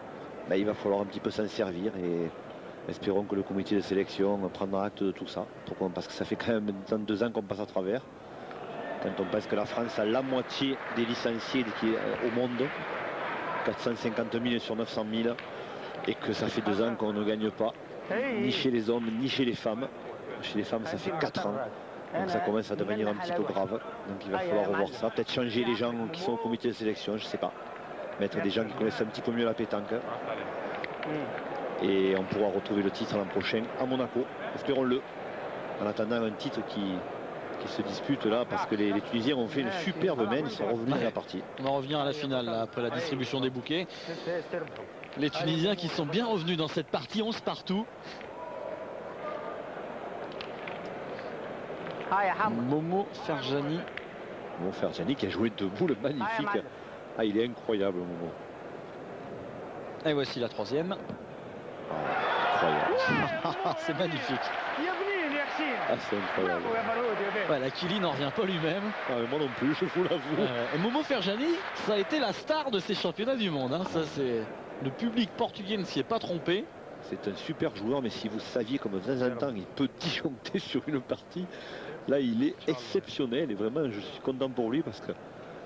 mais il va falloir un petit peu s'en servir, et espérons que le comité de sélection prendra acte de tout ça, parce que ça fait quand même 2 ans qu'on passe à travers. Quand on pense que la France a la moitié des licenciés au monde, 450 000 sur 900 000, et que ça fait 2 ans qu'on ne gagne pas, ni chez les hommes, ni chez les femmes. Chez les femmes, ça fait 4 ans. Donc ça commence à devenir un petit peu grave. Donc il va falloir revoir ça. Peut-être changer les gens qui sont au comité de sélection, je ne sais pas. Mettre des gens qui connaissent un petit peu mieux la pétanque. Et on pourra retrouver le titre l'an prochain à Monaco. Espérons-le. En attendant un titre qui se dispute là, parce que les Tunisiens ont fait une superbe mène, ils sont revenus à la partie. On va revenir à la finale là, après la distribution des bouquets. Les Tunisiens qui sont bien revenus dans cette partie, 11 partout. Momo Ferjani. Momo Ferjani qui a joué debout, le magnifique. Ah, il est incroyable, Momo. Et voici la troisième. Incroyable. C'est magnifique. Ah, c'est incroyable. Ouais, la Kili n'en revient pas lui-même. Ah, mais moi non plus, je vous l'avoue. Et Momo Ferjani, ça a été la star de ces championnats du monde. Hein. Ça, c'est... Le public portugais ne s'y est pas trompé. C'est un super joueur, mais si vous saviez comme de temps en temps il peut disjoncter sur une partie, là il est exceptionnel et vraiment je suis content pour lui parce que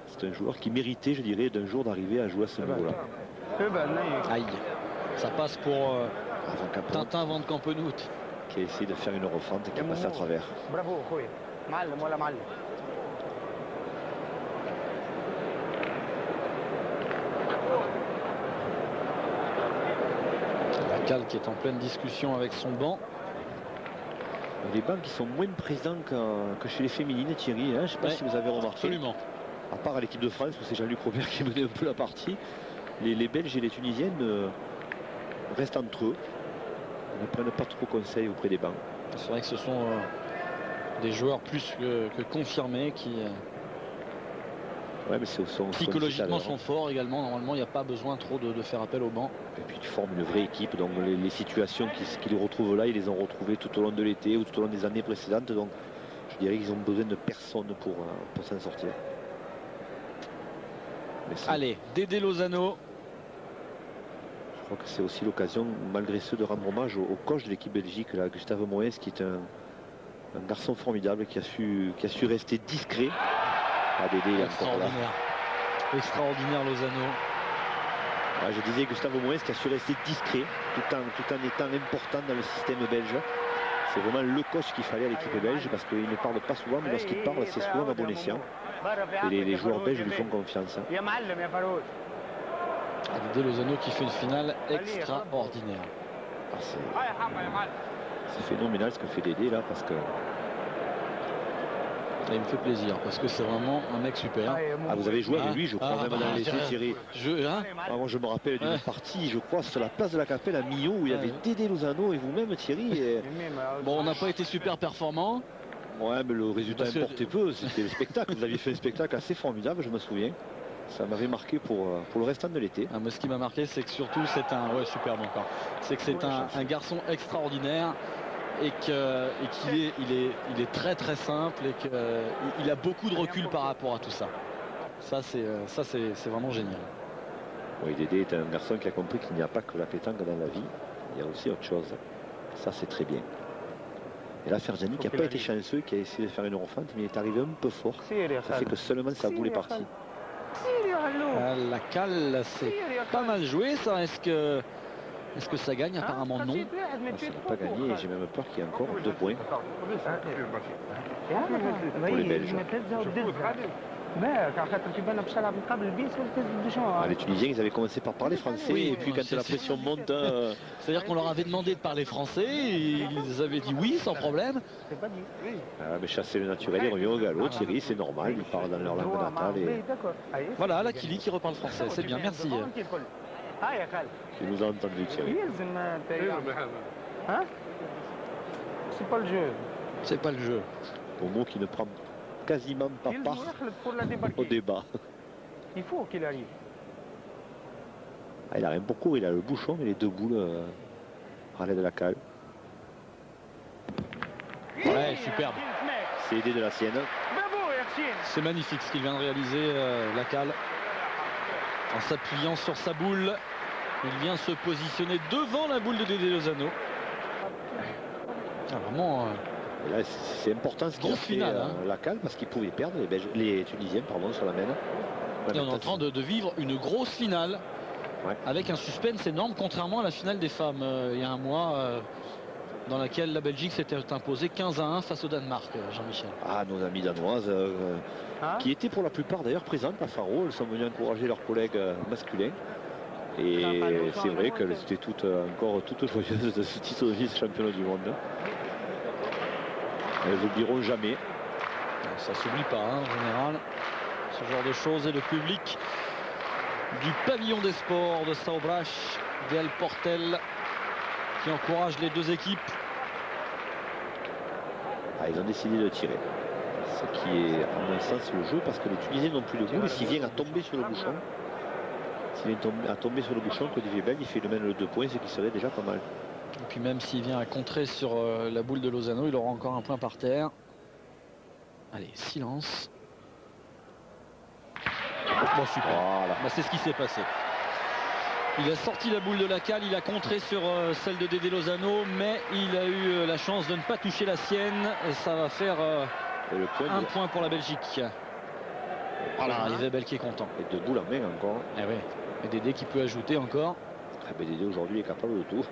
c'est un joueur qui méritait, je dirais, d'un jour d'arriver à jouer à ce niveau-là. Aïe, ça passe pour Tintin Van Campenhout. Qui a essayé de faire une refente et qui est passé à travers. Bravo, mal. La Cale qui est en pleine discussion avec son banc. Les bancs qui sont moins présents que chez les féminines, Thierry, hein, je ne sais pas si vous avez remarqué. Absolument. À part à l'équipe de France où c'est Jean-Luc Robert qui menait un peu la partie, les Belges et les Tunisiennes restent entre eux. Ne prennent pas trop conseil auprès des bancs. C'est vrai que ce sont des joueurs plus que confirmés qui ouais, mais psychologiquement sont forts également. Normalement, il n'y a pas besoin trop de faire appel au banc. Et puis ils forment une vraie équipe. Donc les situations qu'ils retrouvent là, ils les ont retrouvées tout au long de l'été ou tout au long des années précédentes. Donc je dirais qu'ils ont besoin de personne pour s'en sortir. Allez, Dédé Lozano. Je crois que c'est aussi l'occasion, malgré ceux, de rendre hommage au coach de l'équipe belgique, là, Gustave Moyes, qui est un garçon formidable qui a su rester discret. Ah, Dédé, il est encore là. Extraordinaire Lozano. Ah, je disais Gustave Moyes qui a su rester discret tout en étant important dans le système belge. C'est vraiment le coach qu'il fallait à l'équipe belge parce qu'il ne parle pas souvent, mais lorsqu'il parle, c'est souvent à bon escient. Et les joueurs belges lui font confiance. Dédé Lozano qui fait une finale extraordinaire. Ah, c'est phénoménal ce que fait Dédé là parce que... Et il me fait plaisir parce que c'est vraiment un mec super. Ah, vous avez joué avec lui, je crois, même dans les yeux, Thierry. Moi, je me rappelle d'une partie, je crois, sur la place de la Capelle à Millau où il y avait Dédé Lozano et vous-même, Thierry. Bon, on n'a pas été super performants. Ouais, mais le résultat importait peu, c'était le spectacle. Vous aviez fait un spectacle assez formidable, je me souviens. Ça m'avait marqué pour le restant de l'été. Moi, ce qui m'a marqué, c'est que surtout, c'est un... Ouais, superbe encore. C'est que c'est un garçon extraordinaire et qu'il est très très simple et qu'il a beaucoup de recul par rapport à tout ça. Ça, c'est vraiment génial. Oui, Dédé est un garçon qui a compris qu'il n'y a pas que la pétanque dans la vie. Il y a aussi autre chose. Ça, c'est très bien. Et là, Ferjani qui n'a pas été chanceux, qui a essayé de faire une refente, mais il est arrivé un peu fort. Ça fait que seulement sa boule est partie. La Cale, c'est pas mal joué, ça. Est-ce que ça gagne? Apparemment non. Ça n'a pas gagné et j'ai même peur qu'il y ait encore 2 points pour les Belges. Les Tunisiens, ils avaient commencé par parler français et puis quand la pression monte... C'est-à-dire qu'on leur avait demandé de parler français et ils avaient dit oui sans problème. Mais chasser le naturel, il revient au galop. Thierry, c'est normal, ils parlent dans leur langue natale. Et... Voilà, la Kili qui reparle français, c'est bien, merci. Tu nous as entendu, Thierry. C'est pas le jeu. C'est pas le jeu. Momo qui ne prend quasiment pas part au débat. Il faut qu'il arrive. Il a rien pour courir, il a le bouchon et les 2 boules à l'aide de la Cale. Ouais, superbe. C'est aidé de la sienne. C'est magnifique ce qu'il vient de réaliser, la Cale. En s'appuyant sur sa boule, il vient se positionner devant la boule de Dédé Lozano. Vraiment... Là, c'est important ce qu'il a fait la Cale parce qu'il pouvait perdre les Tunisiens sur la mène. Et on est en train de vivre une grosse finale avec un suspense énorme, contrairement à la finale des femmes il y a un mois dans laquelle la Belgique s'était imposée 15-1 face au Danemark, Jean-Michel. Ah, nos amis danoises qui étaient pour la plupart d'ailleurs présentes à Faro, elles sont venues encourager leurs collègues masculins. Et c'est vrai qu'elles étaient encore toutes joyeuses de ce titre de vice-championne du monde. Elles n'oublieront jamais. Ça s'oublie pas en général, ce genre de choses. Et le public du pavillon des sports de Staubrach Gaël Portel qui encourage les deux équipes. Ah, ils ont décidé de tirer. Ce qui est, à mon sens, le jeu, parce que les Tunisiens n'ont plus de boule. Et s'il vient à tomber sur le bouchon, Claude Vébel, il fait le même le 2 points, ce qui serait déjà pas mal. Et puis même s'il vient à contrer sur la boule de Lozano, il aura encore un point par terre. Allez, silence. Bon, super. Voilà. Bah, c'est ce qui s'est passé. Il a sorti la boule de la cale, il a contré sur celle de Dédé Lozano, mais il a eu la chance de ne pas toucher la sienne. Et ça va faire un point pour la Belgique. Voilà, Vébel qui est content. Et deux boules en main encore. Eh oui. Et Dédé qui peut ajouter encore. Ah ben Dédé aujourd'hui est capable de tout.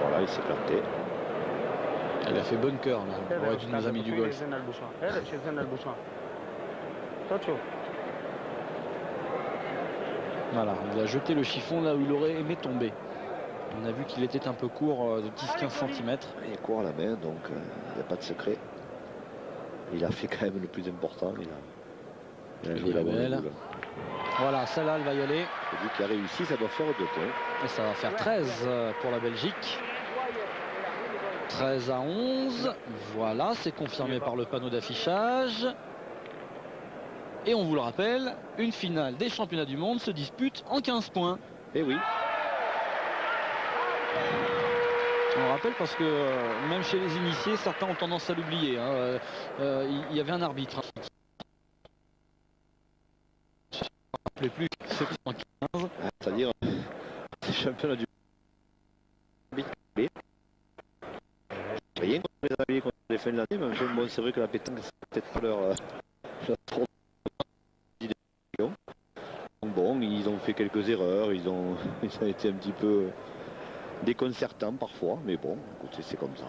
Voilà, il s'est planté. Elle a fait bonne cœur, là. هذا Pour être une de nos amies du golf. شدنا البوشون. هذا شدنا البوشون. تشوف. Voilà, il a jeté le chiffon là où il aurait aimé tomber. On a vu qu'il était un peu court de 10-15 cm. Il est court à la main, donc il n'y a pas de secret. Il a fait quand même le plus important. Il a joué la bonne boule. Voilà, celle-là, elle va y aller. Celui qui a réussi, ça doit faire 2 points. Et ça va faire 13 pour la Belgique. 13 à 11. Voilà, c'est confirmé par le panneau d'affichage. Et on vous le rappelle, une finale des championnats du monde se dispute en 15 points. Eh oui. On rappelle parce que même chez les initiés, certains ont tendance à l'oublier. Hein. Il y avait un arbitre. Je ne me rappelais plus, c'était en 15. C'est-à-dire, c'est championnat du monde. Rien contre les alliés contre les Finlandais, mais bon, c'est vrai que la pétanque, c'est peut-être pas leur trop. Donc bon, ils ont fait quelques erreurs, ils ont été un petit peu déconcertants parfois, mais bon, écoutez, c'est comme ça.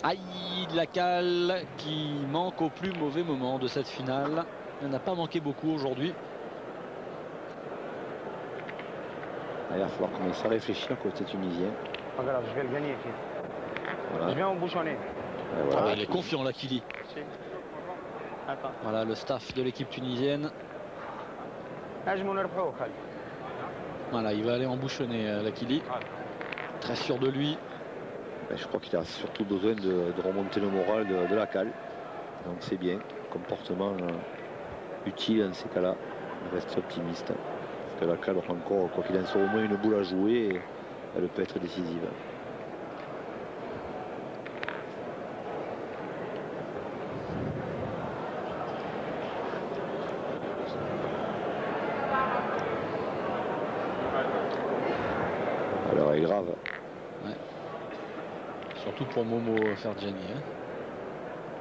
Aïe, de la cale qui manque au plus mauvais moment de cette finale. Il n'a pas manqué beaucoup aujourd'hui. Il va falloir commencer à réfléchir côté tunisien. Pas grave, je vais le gagner. Voilà. Je viens au bouchonner. Voilà. Ah, il est confiant là, Kili. Attends. Voilà le staff de l'équipe tunisienne. Voilà, il va aller embouchonner Lakili. Très sûr de lui. Ben, je crois qu'il a surtout besoin de remonter le moral de la cale. Donc c'est bien. Comportement utile dans ces cas-là. Il reste optimiste. Parce que la cale aura encore, quoi qu'il en soit, au moins une boule à jouer. Et elle peut être décisive. Alors, elle est grave. Ouais. Surtout pour Momo Fergiani. Hein.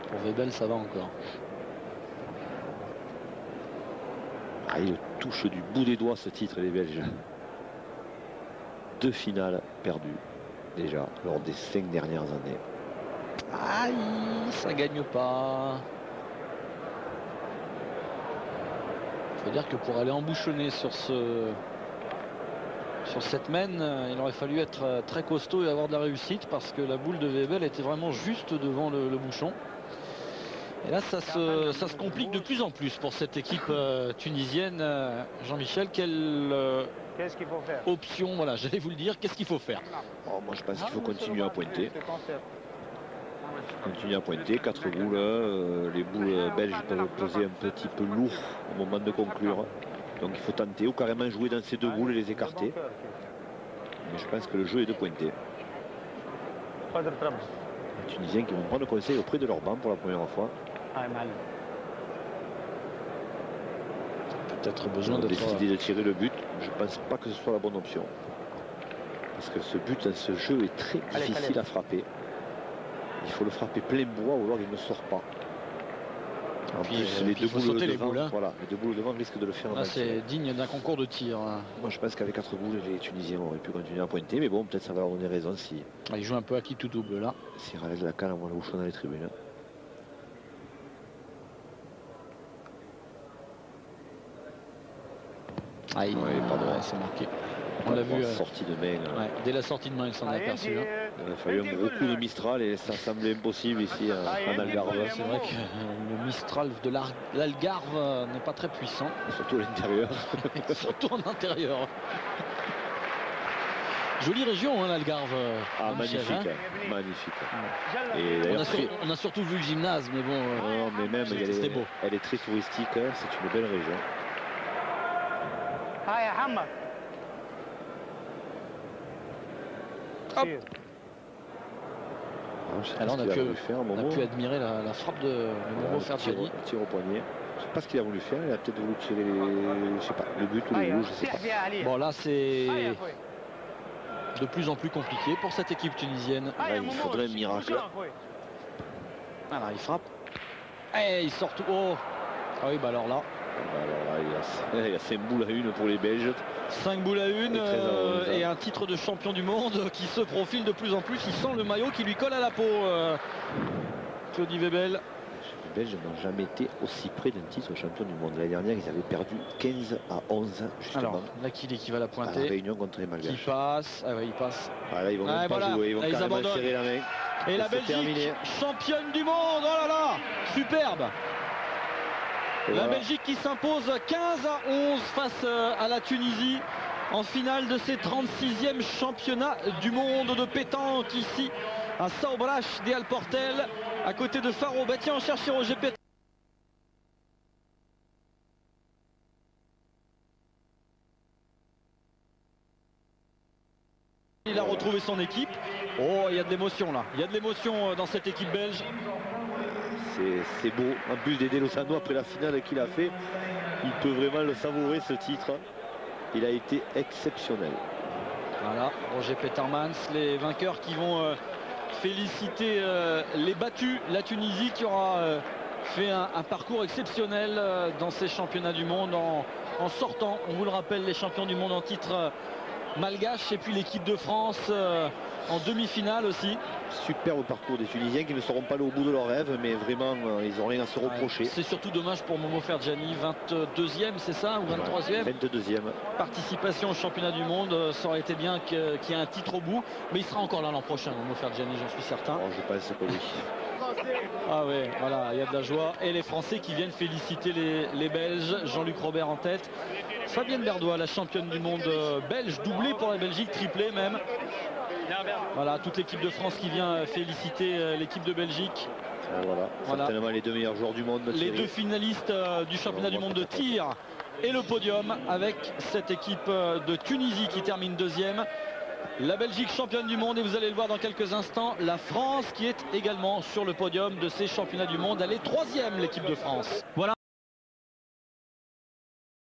Pour Webel, ça va encore. Ah, il touche du bout des doigts ce titre, les Belges. 2 finales perdues, déjà, lors des 5 dernières années. Aïe, ça gagne pas. Il faut dire que pour aller embouchonner sur cette mène, il aurait fallu être très costaud et avoir de la réussite parce que la boule de Webel était vraiment juste devant le bouchon. Et là, ça se complique de plus en plus pour cette équipe tunisienne. Jean-Michel, quelle Qu'est-ce qu'il faut faire? option, voilà, j'allais vous le dire, qu'est-ce qu'il faut faire? Oh, moi, je pense qu'il faut continuer à pointer. Continuer à pointer, 4 boules. Les boules belges peuvent peser un petit peu lourd au moment de conclure. Donc il faut tenter ou carrément jouer dans ces 2 boules et les écarter. Mais je pense que le jeu est de pointer. Les Tunisiens qui vont prendre conseil auprès de leur banc pour la première fois. Peut-être Ils besoin ont d'être... décidé de tirer le but. Je ne pense pas que ce soit la bonne option. Parce que ce but dans ce jeu est très difficile à frapper. Il faut le frapper plein bois ou alors il ne sort pas. En plus, les 2 boules devant, hein. Voilà, les 2 boules devant risquent de le faire. Là, c'est digne d'un concours de tir. Hein. Moi, je pense qu'avec 4 boules, les Tunisiens auraient pu continuer à pointer. Mais bon, peut-être ça va leur donner raison si... Il joue un peu à qui tout double là. Si Raleigh de la Cale envoie le bouchon dans les tribunes. Ah, il Ouais, pas droit. c'est marqué. On l'a vu. Sortie de main. Ouais, dès la sortie de main, il s'en est aperçu. Hein. Il a fallu un gros coup de Mistral et ça semblait impossible ici en Algarve. C'est vrai que le Mistral de l'Algarve n'est pas très puissant. Surtout à l'intérieur. Surtout en intérieur. Jolie région, hein, l'Algarve. Ah, Michel, magnifique, hein. Magnifique. On Et a, d'ailleurs, on a surtout vu le gymnase, mais bon. non, mais même, c'était beau. elle est très touristique. Hein, c'est une belle région. Hop. Alors on a pu admirer la frappe de Momo Fergiani. Tir au poignet. Je sais pas ce qu'il a voulu faire. Il a peut-être voulu tirer je sais pas, le but ou le rouge, je sais pas. Bon, là, c'est de plus en plus compliqué pour cette équipe tunisienne. Là, il faudrait un miracle. Voilà, il frappe. Et il sort tout. Oh. Ah oui, bah alors là. Il y a 5 boules à 1 pour les Belges. 5 boules à 1 et un titre de champion du monde qui se profile de plus en plus. Il sent le maillot qui lui colle à la peau. Claudie Webel. Les Belges n'ont jamais été aussi près d'un titre champion du monde. L'année dernière, ils avaient perdu 15 à 11 justement. Alors, Lakili qui va la pointer. À la réunion contre les Malgaches. Qui passe. Ah ouais, il passe. Ah, là, ils vont même pas jouer. Ils vont carrément serrer la main. Et la Belgique, terminé. Championne du monde. Oh là là, superbe. Et la Belgique qui s'impose 15 à 11 face à la Tunisie en finale de ces 36e championnats du monde de pétanque ici à São Brás de Alportel à côté de Faro. Bah tiens, on cherche Roger Petermans. Il a retrouvé son équipe. Oh, il y a de l'émotion là. Il y a de l'émotion dans cette équipe belge. C'est beau. En plus d'aider Lozano après la finale qu'il a fait, il peut vraiment le savourer ce titre. Il a été exceptionnel. Voilà, Roger Petermans, les vainqueurs qui vont féliciter les battus. La Tunisie qui aura fait un parcours exceptionnel dans ces championnats du monde en sortant, on vous le rappelle, les champions du monde en titre malgache et puis l'équipe de France en demi-finale aussi. Superbe parcours des Tunisiens qui ne seront pas allés au bout de leur rêve, mais vraiment ils n'ont rien à se reprocher. C'est surtout dommage pour Momo Fergiani, 22e c'est ça, ou 23e 22e. Participation au championnat du monde, ça aurait été bien qu'il y ait un titre au bout, mais il sera encore là l'an prochain, Momo Fergiani, j'en suis certain. Oh, je pense que oui. Ah ouais, voilà, il y a de la joie. Et les Français qui viennent féliciter les Belges, Jean-Luc Robert en tête. Fabienne Berdois, la championne du monde belge, doublée pour la Belgique, triplée même. Voilà, toute l'équipe de France qui vient féliciter l'équipe de Belgique. Voilà, certainement les deux meilleurs joueurs du monde. Les deux finalistes du championnat du monde de tir et le podium avec cette équipe de Tunisie qui termine deuxième. La Belgique championne du monde et vous allez le voir dans quelques instants, la France qui est également sur le podium de ces championnats du monde. Elle est troisième, l'équipe de France. Voilà.